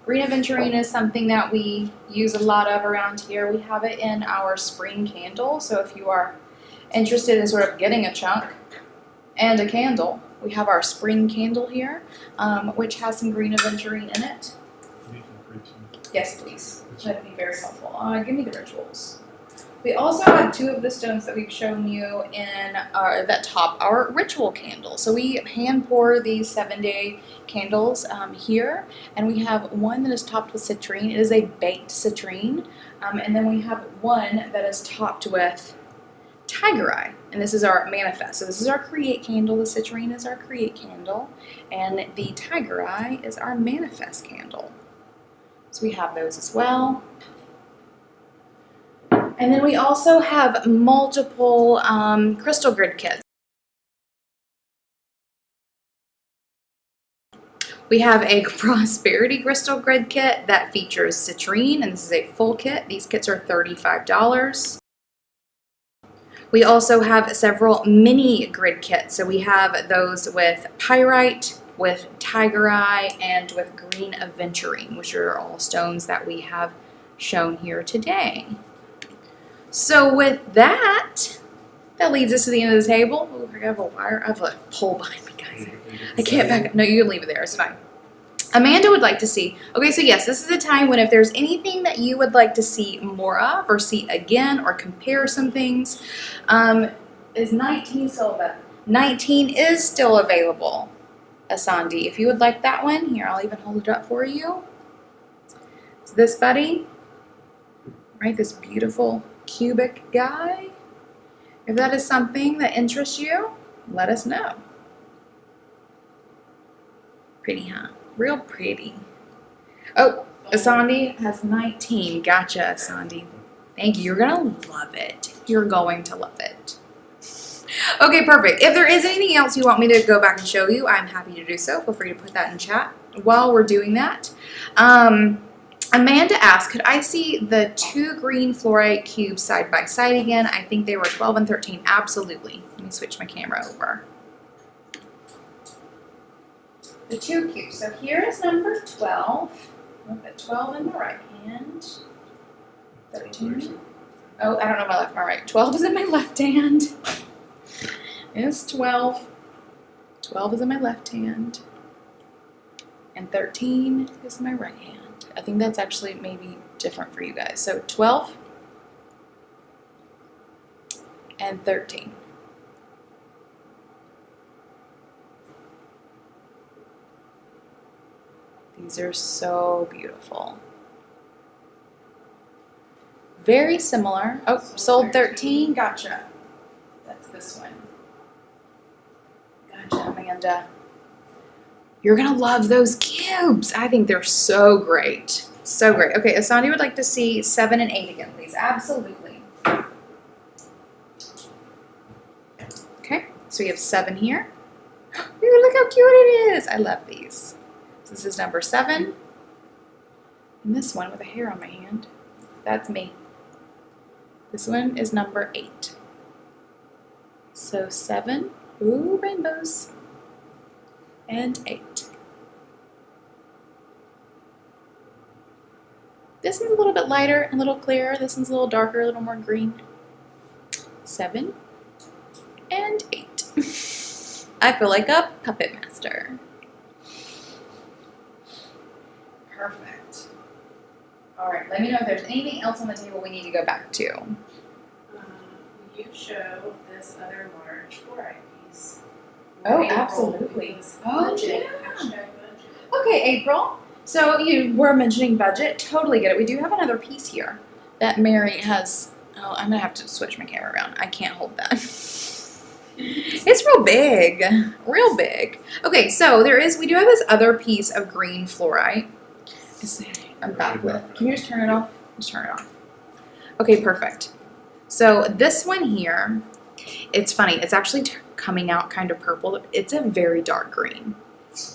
Green aventurine is something that we use a lot of around here. We have it in our spring candle. So if you are interested in sort of getting a chunk and a candle, we have our spring candle here, which has some green aventurine in it. Yes, please. That'd be very helpful. Give me the rituals. We also have 2 of the stones that we've shown you in that top our ritual candle. So we hand pour these 7-day candles here, and we have one that is topped with citrine. It is a baked citrine, and then we have one that is topped with tiger eye, and this is our manifest. So this is our create candle. The citrine is our create candle, and the tiger eye is our manifest candle. So we have those as well. And then we also have multiple crystal grid kits. We have a Prosperity Crystal Grid Kit that features citrine, and this is a full kit. These kits are $35. We also have several mini grid kits. So we have those with Pyrite, with Tiger Eye, and with Green Aventurine, which are all stones that we have shown here today. So with that, that leads us to the end of the table. Oh, I have a wire. I have a pole behind me, guys. I can't back up. No, you can leave it there. It's fine. Amanda would like to see. Okay, so yes, this is a time when if there's anything that you would like to see more of or see again or compare some things, is 19 still available? 19 is still available, Asandi. If you would like that one, here, I'll even hold it up for you. It's this buddy, right? This beautiful cubic guy. If that is something that interests you, let us know. Pretty, huh? Real pretty. Oh, Asandi has 19. Gotcha, Asandi. Thank you. You're going to love it. You're going to love it. Okay, perfect. If there is anything else you want me to go back and show you, I'm happy to do so. Feel free to put that in chat while we're doing that. Amanda asked, could I see the 2 green fluorite cubes side by side again? I think they were 12 and 13. Absolutely. Let me switch my camera over. The 2 cubes. So here is number 12. I'll put 12 in my right hand. 13. Oh, I don't know my left, my right. 12 is in my left hand. It's 12. 12 is in my left hand. And 13 is in my right hand. I think that's actually maybe different for you guys. So 12 and 13. These are so beautiful. Very similar. Oh, sold 13. Gotcha. That's this one. Gotcha, Amanda. You're going to love those cubes. I think they're so great. So great. Okay, Asandi would like to see 7 and 8 again, please. Absolutely. Okay, so we have 7 here. Ooh, look how cute it is. I love these. So this is number 7. And this one with a hair on my hand, that's me. This one is number 8. So 7. Ooh, rainbows. And 8. This one's a little bit lighter and a little clearer. This one's a little darker, a little more green. 7 and 8. I feel like a puppet master. Perfect. All right, let me know if there's anything else on the table we need to go back to. You show this other large fluorite piece. Oh, April, absolutely. because Oh, budget. yeah. Hashtag budget. Okay, April. So you were mentioning budget. Totally get it. We do have another piece here that Mary has. Oh, I'm gonna have to switch my camera around. I can't hold that. It's real big, real big. Okay, so we do have this other piece of green fluorite. I'm back with it. Can you just turn it off? Just turn it off. Okay, perfect. So this one here, it's funny. It's actually coming out kind of purple. It's a very dark green.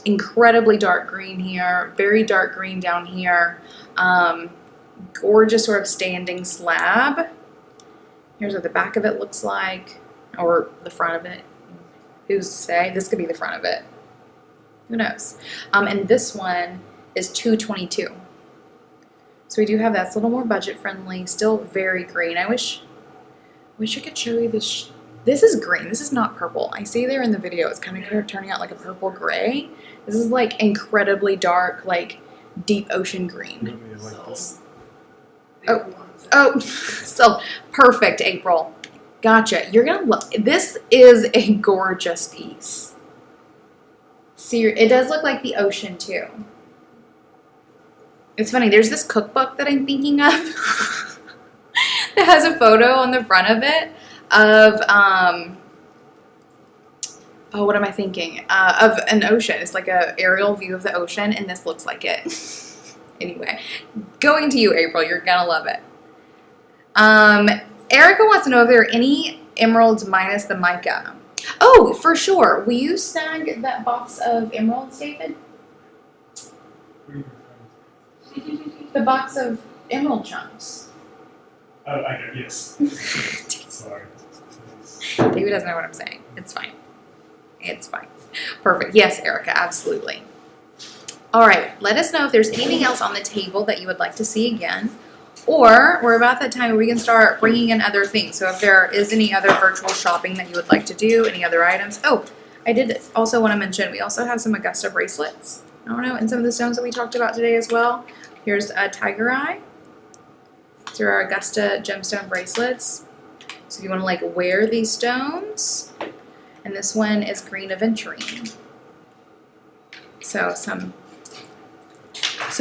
Incredibly dark green here. Very dark green down here. Gorgeous sort of standing slab. Here's what the back of it looks like. Or the front of it. Who's to say? This could be the front of it. Who knows? And this one is $222. So we do have that. It's a little more budget friendly. Still very green. I wish I could show you this. This is green. This is not purple. I see there in the video it's kind of turning out like a purple gray. This is like incredibly dark, like deep ocean green. Like this. Oh, so perfect, April. Gotcha. You're gonna love. This is a gorgeous piece. See, it does look like the ocean too. It's funny. There's this cookbook that I'm thinking of that has a photo on the front of it of oh, what am I thinking? Of an ocean. It's like a aerial view of the ocean, and this looks like it. Anyway, going to you, April. You're gonna love it. Erica wants to know if there are any emeralds minus the mica. Oh, for sure. Will you snag that box of emeralds, David? What are you referring to? The box of emerald chunks. Oh, I get yes. Sorry. David doesn't know what I'm saying. It's fine. It's fine. Perfect. Yes, Erica, absolutely. All right. Let us know if there's anything else on the table that you would like to see again. Or we're about that time where we can start bringing in other things. So if there is any other virtual shopping that you would like to do, any other items. Oh, I did also want to mention, we also have some Augusta bracelets. I don't know, and some of the stones that we talked about today as well. Here's a tiger eye. These are our Augusta gemstone bracelets. So if you want to like wear these stones. And this one is green aventurine. So some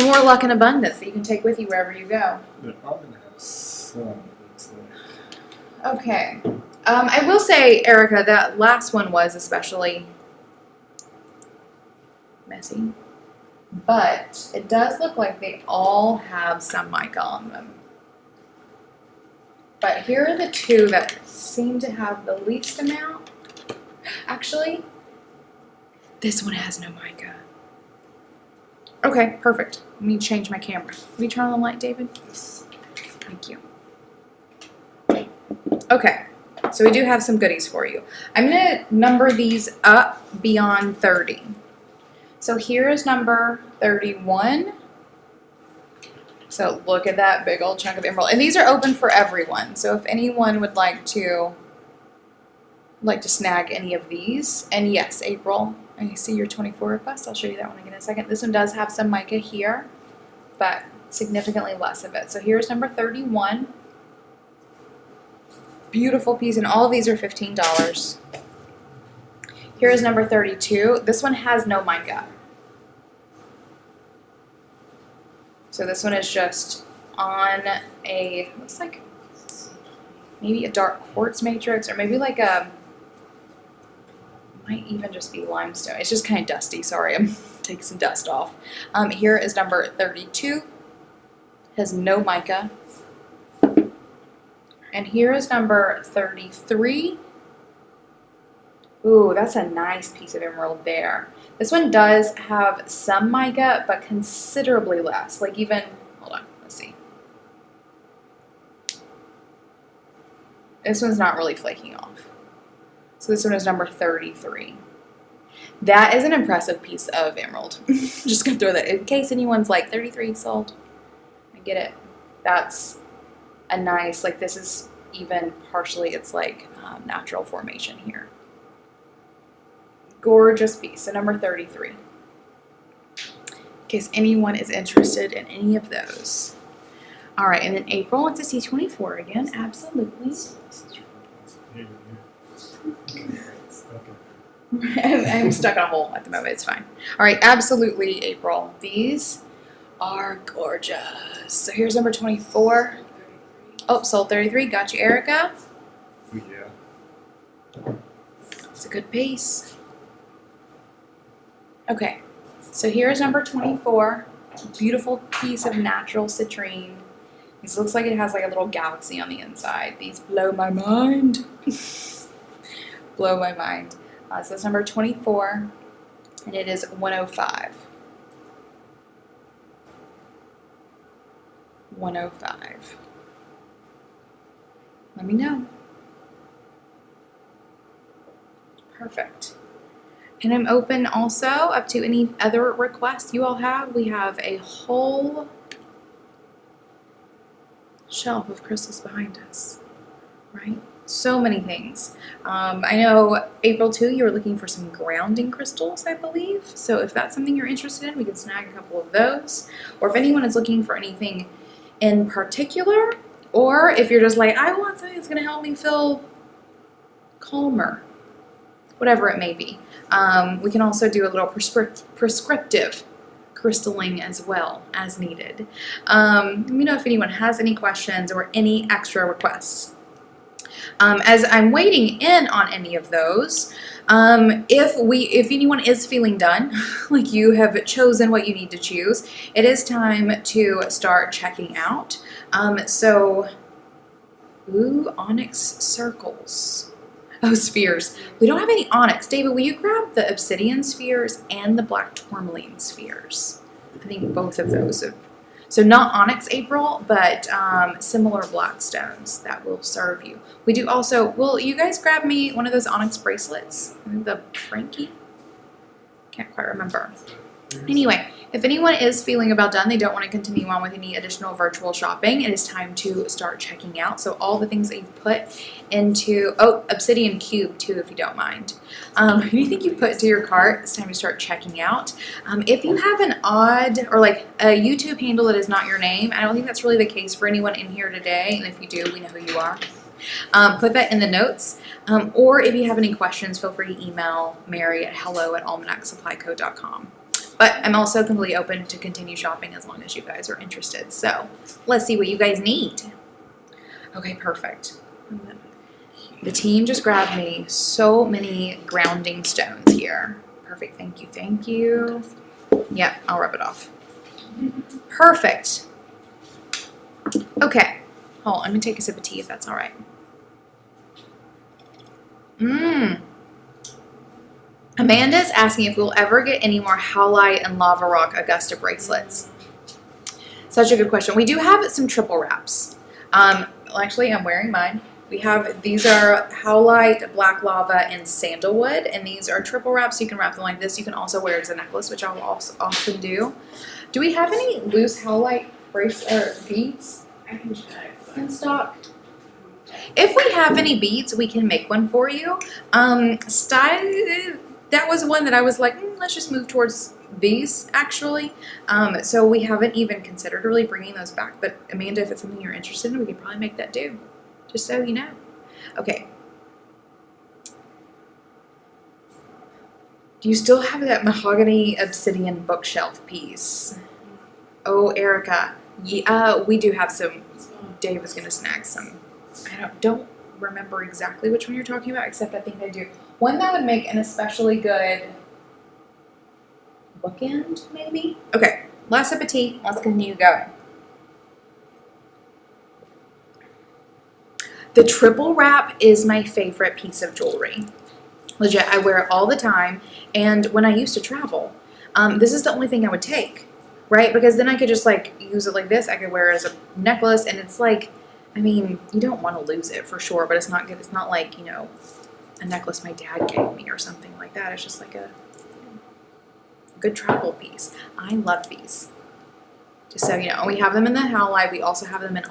more luck and abundance that you can take with you wherever you go. They're probably gonna have some. It looks like. Okay. I will say, Erica, that last one was especially messy. But it does look like they all have some mica on them. But here are the two that seem to have the least amount. Actually, this one has no mica. Okay, perfect. Let me change my camera. Will you turn on the light, David? Thank you. Okay, so we do have some goodies for you. I'm going to number these up beyond 30. So here is number 31. So look at that big old chunk of emerald. And these are open for everyone. So if anyone would like to snag any of these. And yes, April, I see your 24 request. I'll show you that one again in a second. This one does have some mica here, but significantly less of it. So here's number 31. Beautiful piece, and all of these are $15. Here is number 32. This one has no mica. So this one is just on a, looks like maybe a dark quartz matrix, or maybe like a, might even just be limestone. It's just kind of dusty. Sorry, I'm taking some dust off. Here is number 32. Has no mica. And here is number 33. Ooh, that's a nice piece of emerald there. This one does have some mica, but considerably less. Like even, hold on, let's see. This one's not really flaking off. So this one is number 33. That is an impressive piece of emerald. Just gonna throw that in case anyone's like 33 sold. I get it. That's a nice, like this is even partially, it's like natural formation here. Gorgeous piece. So number 33. In case anyone is interested in any of those. All right, and then April wants to see 24 again. Absolutely. I'm stuck in a hole at the moment. It's fine. All right, absolutely, April. These are gorgeous. So here's number 24. Oh, sold 33. Got you, Erica. Yeah. It's a good piece. Okay, so here's number 24. Beautiful piece of natural citrine. This looks like it has like a little galaxy on the inside. These blow my mind. Blow my mind. So it's number 24, and it is 105. 105. Let me know. Perfect. And I'm open also up to any other requests you all have. We have a whole shelf of crystals behind us, right? So many things. I know, April, too, you were looking for some grounding crystals, I believe. So if that's something you're interested in, we can snag a couple of those. Or if anyone is looking for anything in particular, or if you're just like, I want something that's going to help me feel calmer, whatever it may be. We can also do a little prescriptive crystalling as well as needed. Let me know if anyone has any questions or any extra requests. As I'm waiting in on any of those, if anyone is feeling done, like you have chosen what you need to choose, it is time to start checking out. Ooh, onyx circles. Oh, spheres. We don't have any onyx. David, will you grab the obsidian spheres and the black tourmaline spheres? I think both of those. So not onyx April, but similar black stones that will serve you. We do also, will you guys grab me one of those onyx bracelets? The Frankie? Can't quite remember. Anyway, if anyone is feeling about done, they don't want to continue on with any additional virtual shopping, it is time to start checking out. So all the things that you've put into, oh, Obsidian Cube too, if you don't mind. Anything you put into your cart, it's time to start checking out. If you have an odd or like a YouTube handle that is not your name, I don't think that's really the case for anyone in here today. And if you do, we know who you are. Put that in the notes. Or if you have any questions, feel free to email Mary at hello@almanacsupplyco.com. But I'm also completely open to continue shopping as long as you guys are interested. So let's see what you guys need. Okay, perfect. The team just grabbed me so many grounding stones here. Perfect, thank you, thank you. Yeah, I'll rub it off. Perfect. Okay, hold on, let me take a sip of tea if that's all right. Amanda's asking if we'll ever get any more Howlite and Lava Rock Augusta bracelets. Such a good question. We do have some triple wraps. Actually, I'm wearing mine. We have, these are Howlite, Black Lava, and Sandalwood, and these are triple wraps. You can wrap them like this. You can also wear it as a necklace, which I will also often do. Do we have any loose Howlite beads in stock? If we have any beads, we can make one for you. That was one that I was like, let's just move towards these, actually. So we haven't even considered really bringing those back. But Amanda, if it's something you're interested in, we could probably make that do. Just so you know. Okay. Do you still have that mahogany obsidian bookshelf piece? Oh, Erica. Yeah, we do have some. Dave was going to snag some. I don't remember exactly which one you're talking about, except I think I do. One that would make an especially good bookend, maybe? Okay, last sip of tea. Let's continue going. The triple wrap is my favorite piece of jewelry. Legit, I wear it all the time. And when I used to travel, this is the only thing I would take, right? Because then I could just like use it like this. I could wear it as a necklace, and it's like, I mean, you don't want to lose it for sure, but it's not good. It's not like, you know, a necklace my dad gave me or something like that. It's just like a good travel piece. I love these. Just so you know, we have them in the Howlite. We also have them in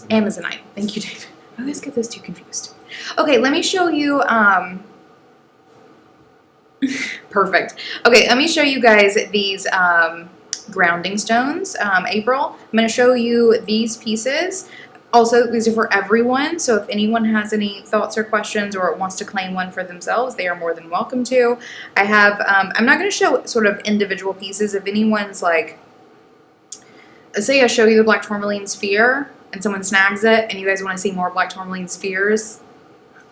Amazonite. Thank you, David. I always get those two confused. Okay, let me show you. Perfect. Okay, let me show you guys these grounding stones. April, I'm going to show you these pieces. Also, these are for everyone, so if anyone has any thoughts or questions or wants to claim one for themselves, they are more than welcome to. I have, I'm not going to show sort of individual pieces. If anyone's like, say I show you the black tourmaline sphere and someone snags it and you guys want to see more black tourmaline spheres,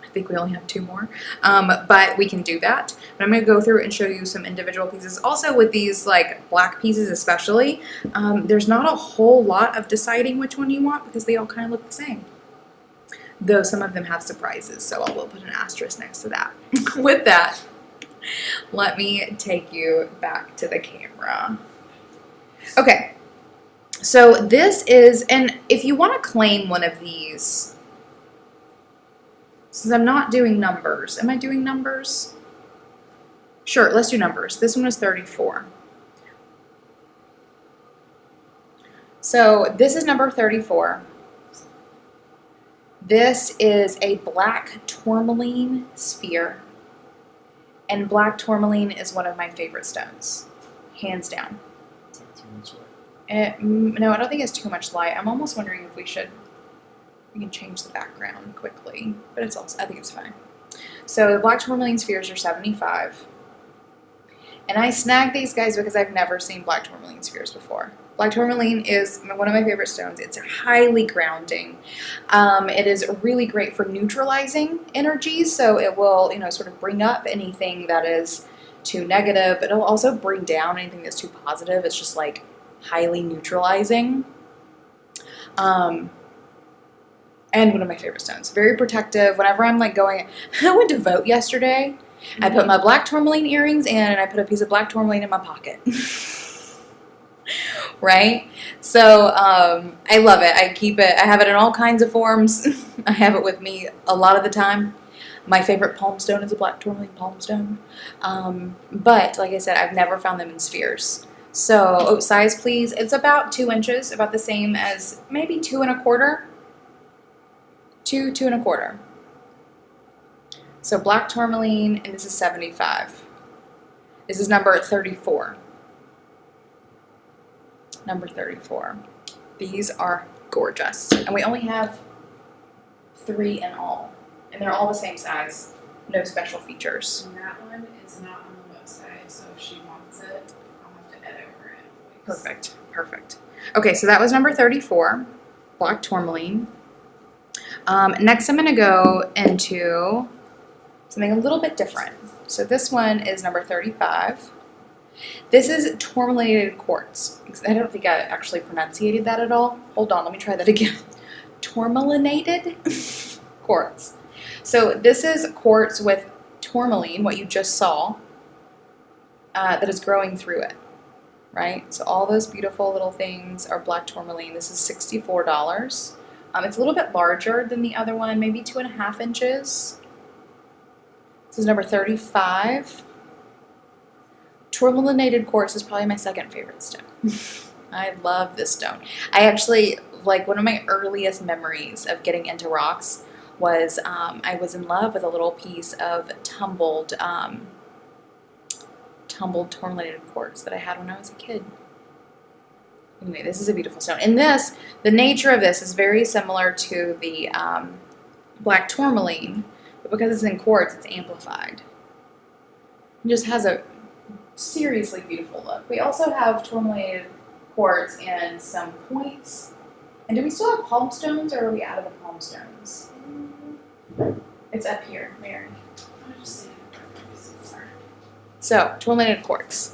I think we only have 2 more, but we can do that. But I'm going to go through and show you some individual pieces. Also with these like black pieces especially, there's not a whole lot of deciding which one you want because they all kind of look the same. Though some of them have surprises, so I will put an asterisk next to that. With that, let me take you back to the camera. Okay, so this is, and if you want to claim one of these, since I'm not doing numbers, am I doing numbers? Sure, let's do numbers. This one is 34. So this is number 34. This is a black tourmaline sphere. And black tourmaline is one of my favorite stones. Hands down. Is that too much light? No, I don't think it's too much light. I'm almost wondering if we can change the background quickly. But it's also, I think it's fine. So the black tourmaline spheres are 75. And I snagged these guys because I've never seen black tourmaline spheres before. Black tourmaline is one of my favorite stones. It's highly grounding. It is really great for neutralizing energies, so it will, you know, sort of bring up anything that is too negative. It'll also bring down anything that's too positive. It's just like highly neutralizing. And one of my favorite stones. Very protective. Whenever I'm like going, I went to vote yesterday, I put my black tourmaline earrings in, and I put a piece of black tourmaline in my pocket. Right? So I love it. I keep it. I have it in all kinds of forms. I have it with me a lot of the time. My favorite palm stone is a black tourmaline palm stone. But like I said, I've never found them in spheres. So size, please. It's about 2 inches, about the same as maybe 2 1/4. 2 1/4. So black tourmaline, and this is 75. This is number 34. Number 34. These are gorgeous. And we only have 3 in all. And they're all the same size. No special features. And that one is not on the website, so if she wants it, I'll have to edit over it. Perfect. Perfect. Okay, so that was number 34. Black tourmaline. Next I'm going to go into something a little bit different. So this one is number 35. This is tourmalinated quartz. I don't think I actually pronunciated that at all. Hold on, let me try that again. Tourmalinated quartz. So this is quartz with tourmaline, what you just saw, that is growing through it, right? So all those beautiful little things are black tourmaline. This is $64. It's a little bit larger than the other one, maybe 2.5 inches. This is number 35. Tourmalinated quartz is probably my second favorite stone. I love this stone. I actually, like, one of my earliest memories of getting into rocks was I was in love with a little piece of tumbled tourmalinated quartz that I had when I was a kid. Anyway, this is a beautiful stone. And this, the nature of this is very similar to the black tourmaline, but because it's in quartz, it's amplified. It just has a seriously beautiful look. We also have tourmalinated quartz and some points. And do we still have palm stones, or are we out of the palm stones? It's up here, Mary. So, tourmalinated quartz.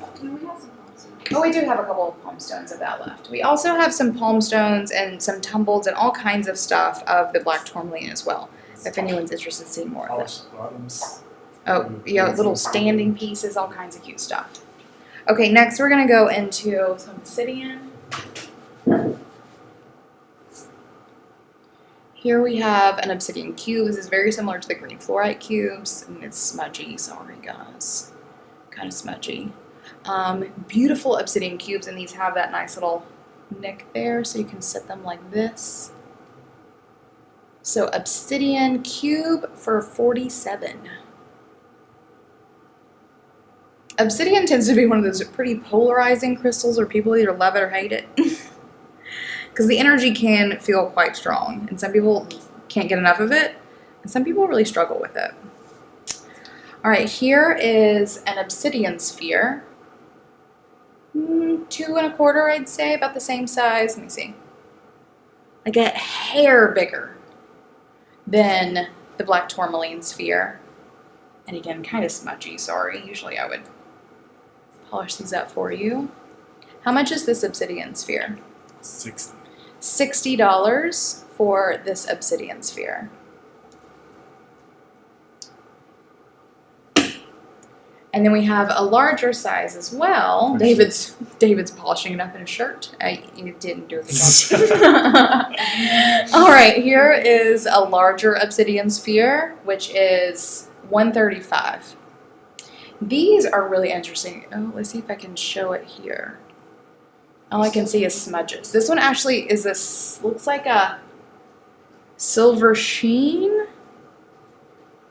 Oh, we do have a couple of palm stones of that left. We also have some palm stones and some tumbleds and all kinds of stuff of the black tourmaline as well, if anyone's interested in seeing more of this. Polished bottoms. Oh, yeah, little standing pieces, all kinds of cute stuff. Okay, next we're going to go into some obsidian. Here we have an obsidian cube. This is very similar to the green fluorite cubes, and it's smudgy, sorry guys. Kind of smudgy. Beautiful obsidian cubes, and these have that nice little nick there, so you can set them like this. So obsidian cube for $47. Obsidian tends to be one of those pretty polarizing crystals where people either love it or hate it. Because the energy can feel quite strong, and some people can't get enough of it, and some people really struggle with it. All right, here is an obsidian sphere. 2 1/4, I'd say, about the same size. Let me see. Like a hair bigger than the black tourmaline sphere. And again, kind of smudgy, sorry. Usually I would polish these up for you. How much is this obsidian sphere? 60. $60 for this obsidian sphere. And then we have a larger size as well. David's polishing it up in his shirt. You didn't do a good job. All right, here is a larger obsidian sphere, which is $135. These are really interesting. Oh, let's see if I can show it here. All I can see is smudges. This one actually is looks like a silver sheen.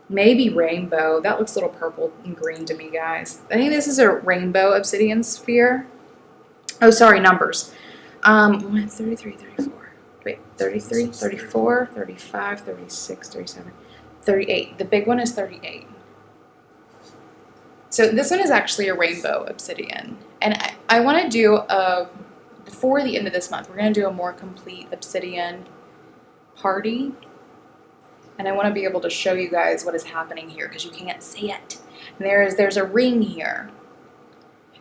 Maybe rainbow. That looks a little purple and green to me, guys. I think this is a rainbow obsidian sphere. Oh, sorry, numbers. 33, 34. Wait, 33, 34, 35, 36, 37, 38. The big one is 38. So this one is actually a rainbow obsidian. And I want to do, before the end of this month, we're going to do a more complete obsidian party. And I want to be able to show you guys what is happening here because you can't see it. And there's a ring here.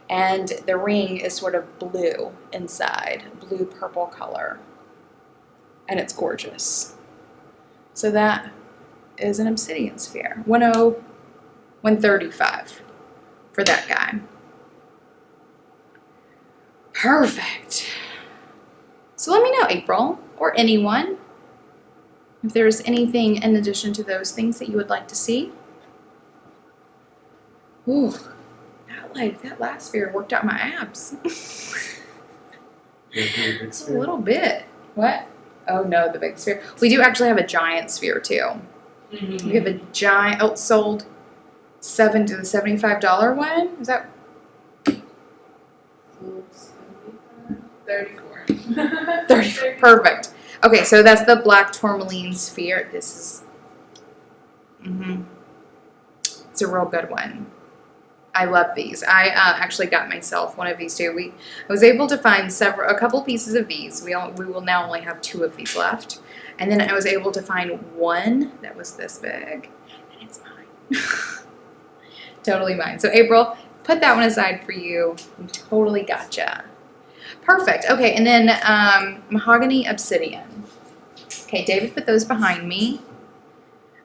And the ring is sort of blue inside, blue-purple color. And it's gorgeous. So that is an obsidian sphere. $135 for that guy. Perfect. So let me know, April, or anyone, if there's anything in addition to those things that you would like to see. Ooh, that last sphere worked out my abs. Yeah, pretty big A sphere. little bit. What? Oh no, the big sphere. We do actually have a giant sphere too. We have a giant outsold $7 to the $75 one. Is that 34. 30? Perfect. Okay, so that's the black tourmaline sphere. This is, it's a real good one. I love these. I actually got myself one of these too. I was able to find a couple pieces of these. We will now only have 2 of these left, and then I was able to find one that was this big, and it's mine. Totally mine. So April, put that one aside for you. We totally gotcha. Perfect. Okay, and then mahogany obsidian. Okay, David put those behind me.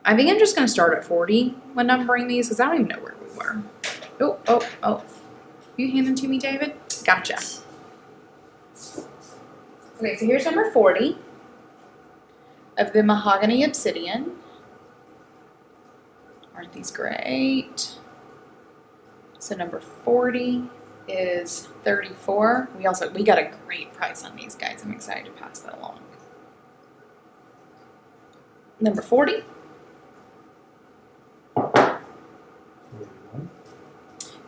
I think I'm just going to start at 40 when numbering these because I don't even know where we were. Oh. You hand them to me, David? Gotcha. Okay, so here's number 40 of the mahogany obsidian. Aren't these great? So number 40 is 34. We got a great price on these guys. I'm excited to pass that along. Number 40. 41.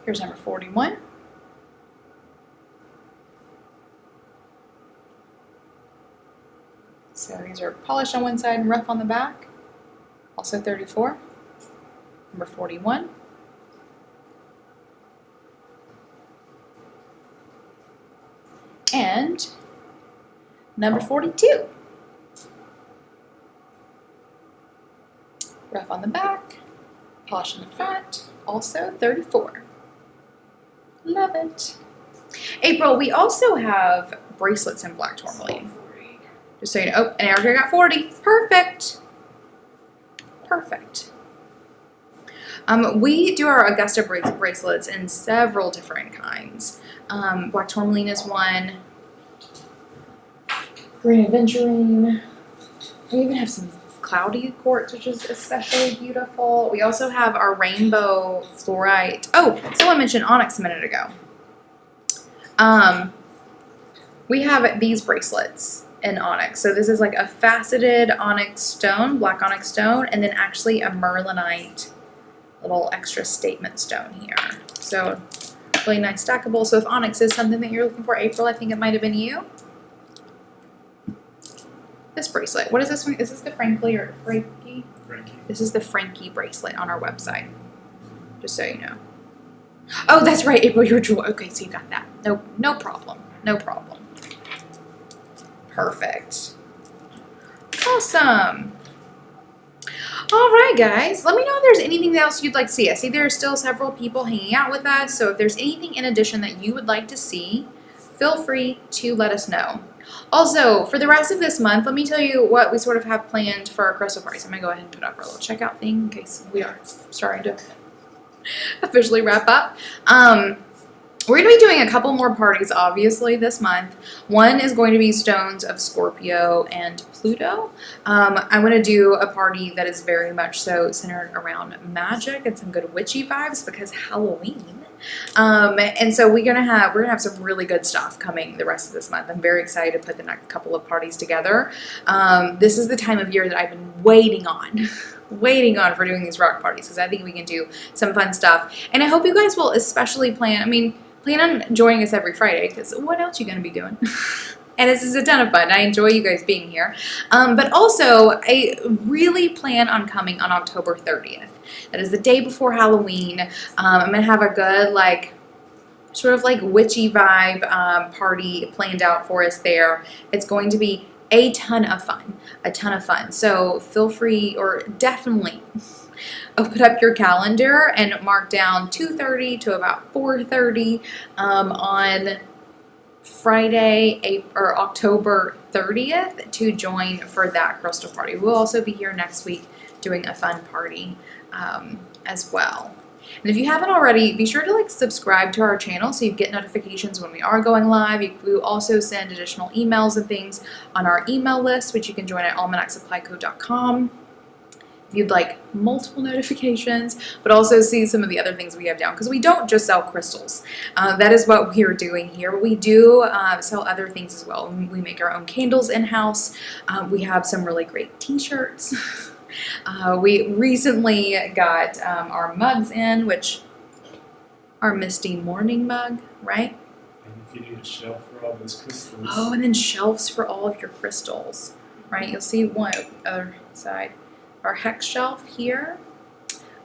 Here's number 41. So these are polished on one side and rough on the back. Also 34. Number 41. And number 42. Rough on the back, polished on the front, also 34. Love it. April, we also have bracelets in black tourmaline. Just so you know. Oh, and Erica got 40. Perfect. Perfect. We do our Augusta bracelets in several different kinds. Black tourmaline is one. Green aventurine. We even have some cloudy quartz, which is especially beautiful. We also have our rainbow fluorite. Oh, someone mentioned onyx a minute ago. We have these bracelets in onyx. So this is like a faceted onyx stone, black onyx stone, and then actually a merlinite little extra statement stone here. So really nice stackable. So if onyx is something that you're looking for, April, I think it might have been you. This bracelet. What is this one? Is this the Frankie or Frankie? Frankie. This is the Frankie bracelet on our website. Just so you know. Oh, that's right, April. You're jewel. Okay, so you got that. No problem. No problem. Perfect. Awesome. All right, guys. Let me know if there's anything else you'd like to see. I see there are still several people hanging out with us. So if there's anything in addition that you would like to see, feel free to let us know. Also, for the rest of this month, let me tell you what we sort of have planned for our crystal parties. I'm going to go ahead and put up our little checkout thing in case we are starting to officially wrap up. We're going to be doing a couple more parties, obviously, this month. One is going to be Stones of Scorpio and Pluto. I'm going to do a party that is very much so centered around magic and some good witchy vibes because Halloween. And so we're gonna have some really good stuff coming the rest of this month. I'm very excited to put the next couple of parties together. This is the time of year that I've been waiting on for doing these rock parties because I think we can do some fun stuff. And I hope you guys will especially plan on joining us every Friday because what else are you gonna be doing? And this is a ton of fun. I enjoy you guys being here. But also, I really plan on coming on October 30th. That is the day before Halloween. I'm going to have a good, sort of witchy vibe party planned out for us there. It's going to be a ton of fun. So feel free, or definitely open up your calendar and mark down 2:30 to about 4:30 on Friday, October 30th to join for that crystal party. We'll also be here next week doing a fun party as well. And if you haven't already, be sure to like subscribe to our channel so you get notifications when we are going live. We will also send additional emails and things on our email list, which you can join at almanacsupplyco.com. If you'd like multiple notifications, but also see some of the other things we have down, because we don't just sell crystals. That is what we are doing here. We do sell other things as well. We make our own candles in-house. We have some really great t-shirts. We recently got our mugs in, which our Misty Morning mug, right? And if you need a shelf for all those crystals. Oh, and then shelves for all of your crystals, right? You'll see one other side. Our hex shelf here,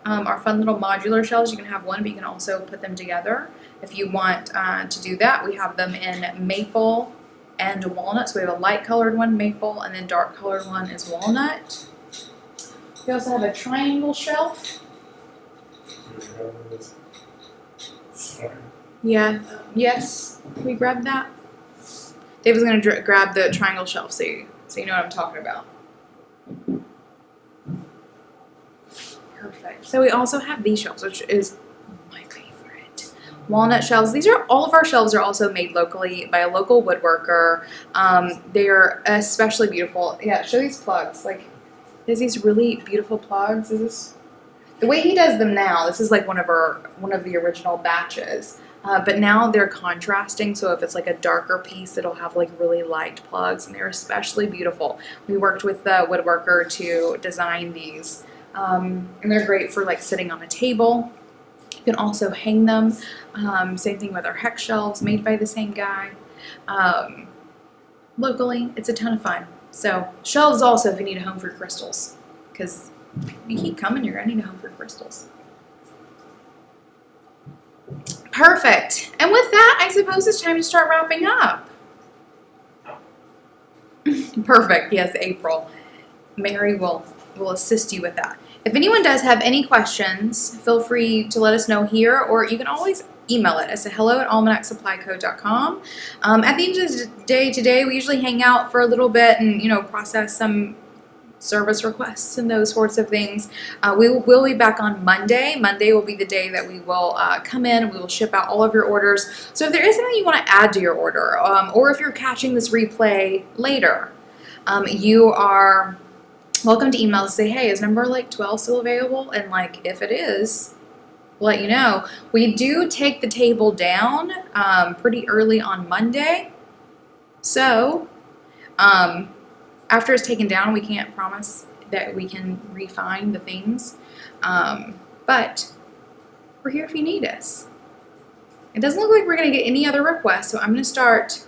our fun little modular shelves. You can have one, but you can also put them together. If you want to do that, we have them in maple and walnut. So we have a light colored one, maple, and then dark colored one is walnut. We also have a triangle shelf. Sorry. Yeah, yes, can we grab that? Dave was going to grab the triangle shelf so you know what I'm talking about. Perfect. So we also have these shelves, which is my favorite. Walnut shelves. These are all of our shelves are also made locally by a local woodworker. They are especially beautiful. Yeah, show these plugs. Like, there's these really beautiful plugs. Is this the way he does them now? This is like one of the original batches. But now they're contrasting, so if it's like a darker piece, it'll have like really light plugs, and they're especially beautiful. We worked with the woodworker to design these. And they're great for like sitting on a table. You can also hang them. Same thing with our hex shelves, made by the same guy. Locally, it's a ton of fun. So shelves also if you need a home for crystals, because if you keep coming, you're gonna need a home for crystals. Perfect. And with that, I suppose it's time to start wrapping up. Perfect. Yes, April. Mary will assist you with that. If anyone does have any questions, feel free to let us know here, or you can always email it us at hello@almanacsupplyco.com. At the end of the day today, we usually hang out for a little bit and, process some service requests and those sorts of things. We will be back on Monday. Monday will be the day that we will come in and we will ship out all of your orders. So if there is something you want to add to your order, or if you're catching this replay later, you are welcome to email us, say, hey, is number like 12 still available? And like, if it is, we'll let you know. We do take the table down pretty early on Monday. So after it's taken down, we can't promise that we can refine the things. But we're here if you need us. It doesn't look like we're going to get any other requests, so I'm going to start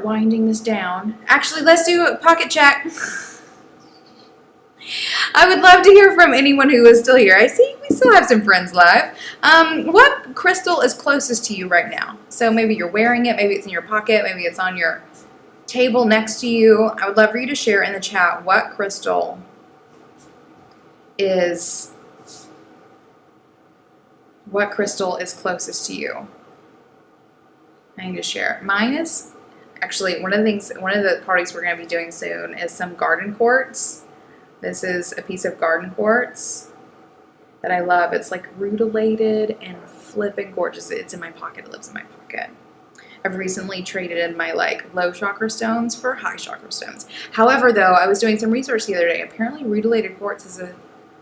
winding this down. Actually, let's do a pocket check. I would love to hear from anyone who is still here. I see we still have some friends live. What crystal is closest to you right now? So maybe you're wearing it, maybe it's in your pocket, maybe it's on your table next to you. I would love for you to share in the chat what crystal is closest to you. I need to share. Mine is actually one of the parties we're going to be doing soon is some garden quartz. This is a piece of garden quartz that I love. It's like rutilated and flipping gorgeous. It's in my pocket. It lives in my pocket. I've recently traded in my like low chakra stones for high chakra stones. However, though, I was doing some research the other day. Apparently rutilated quartz is a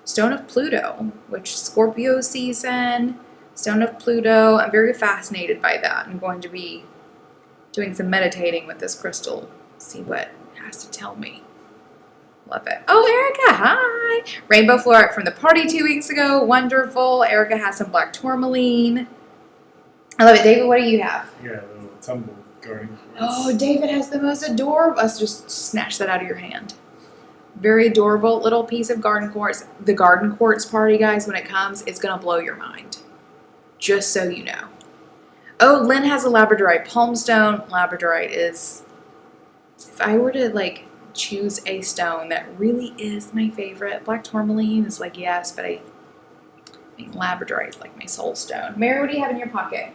stone of Pluto, which Scorpio season, stone of Pluto. I'm very fascinated by that. I'm going to be doing some meditating with this crystal. See what it has to tell me. Love it. Oh, Erica, hi. Rainbow fluorite from the party 2 weeks ago. Wonderful. Erica has some black tourmaline. I love it. David, what do you have? Yeah, a little tumble garden quartz. Oh, David has the most adorable. Let's just snatch that out of your hand. Very adorable little piece of garden quartz. The garden quartz party, guys, when it comes, it's going to blow your mind. Just so you know. Oh, Lynn has a labradorite palm stone. Labradorite is, if I were to like choose a stone that really is my favorite, black tourmaline is like yes, but I think labradorite is like my soul stone. Mary, what do you have in your pocket?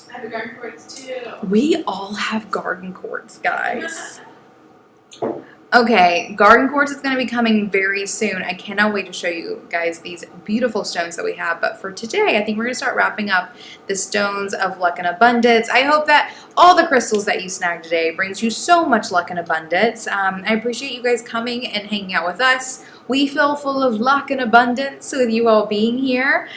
I have a garden quartz too. We all have garden quartz, guys. Okay, garden quartz is going to be coming very soon. I cannot wait to show you guys these beautiful stones that we have. But for today, I think we're going to start wrapping up the stones of luck and abundance. I hope that all the crystals that you snagged today brings you so much luck and abundance. I appreciate you guys coming and hanging out with us. We feel full of luck and abundance with you all being here,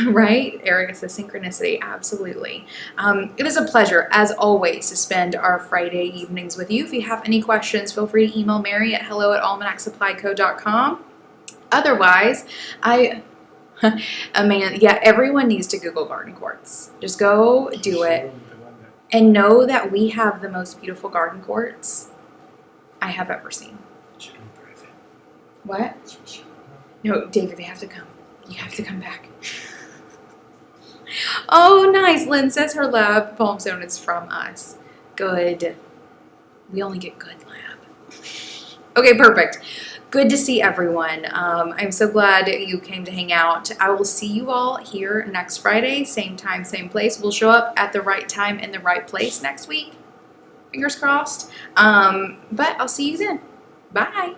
right? Eric, it's a synchronicity, absolutely. It is a pleasure, as always, to spend our Friday evenings with you. If you have any questions, feel free to email Mary at hello@almanacsupplyco.com. Otherwise, everyone needs to Google garden quartz. Just go do it and know that we have the most beautiful garden quartz I have ever seen. What? No, David, they have to come. You have to come back. Oh, nice. Lynn says her lab palm stone is from us. Good. We only get good lab. Okay, perfect. Good to see everyone. I'm so glad you came to hang out. I will see you all here next Friday. Same time, same place. We'll show up at the right time in the right place next week. Fingers crossed. But I'll see you then. Bye.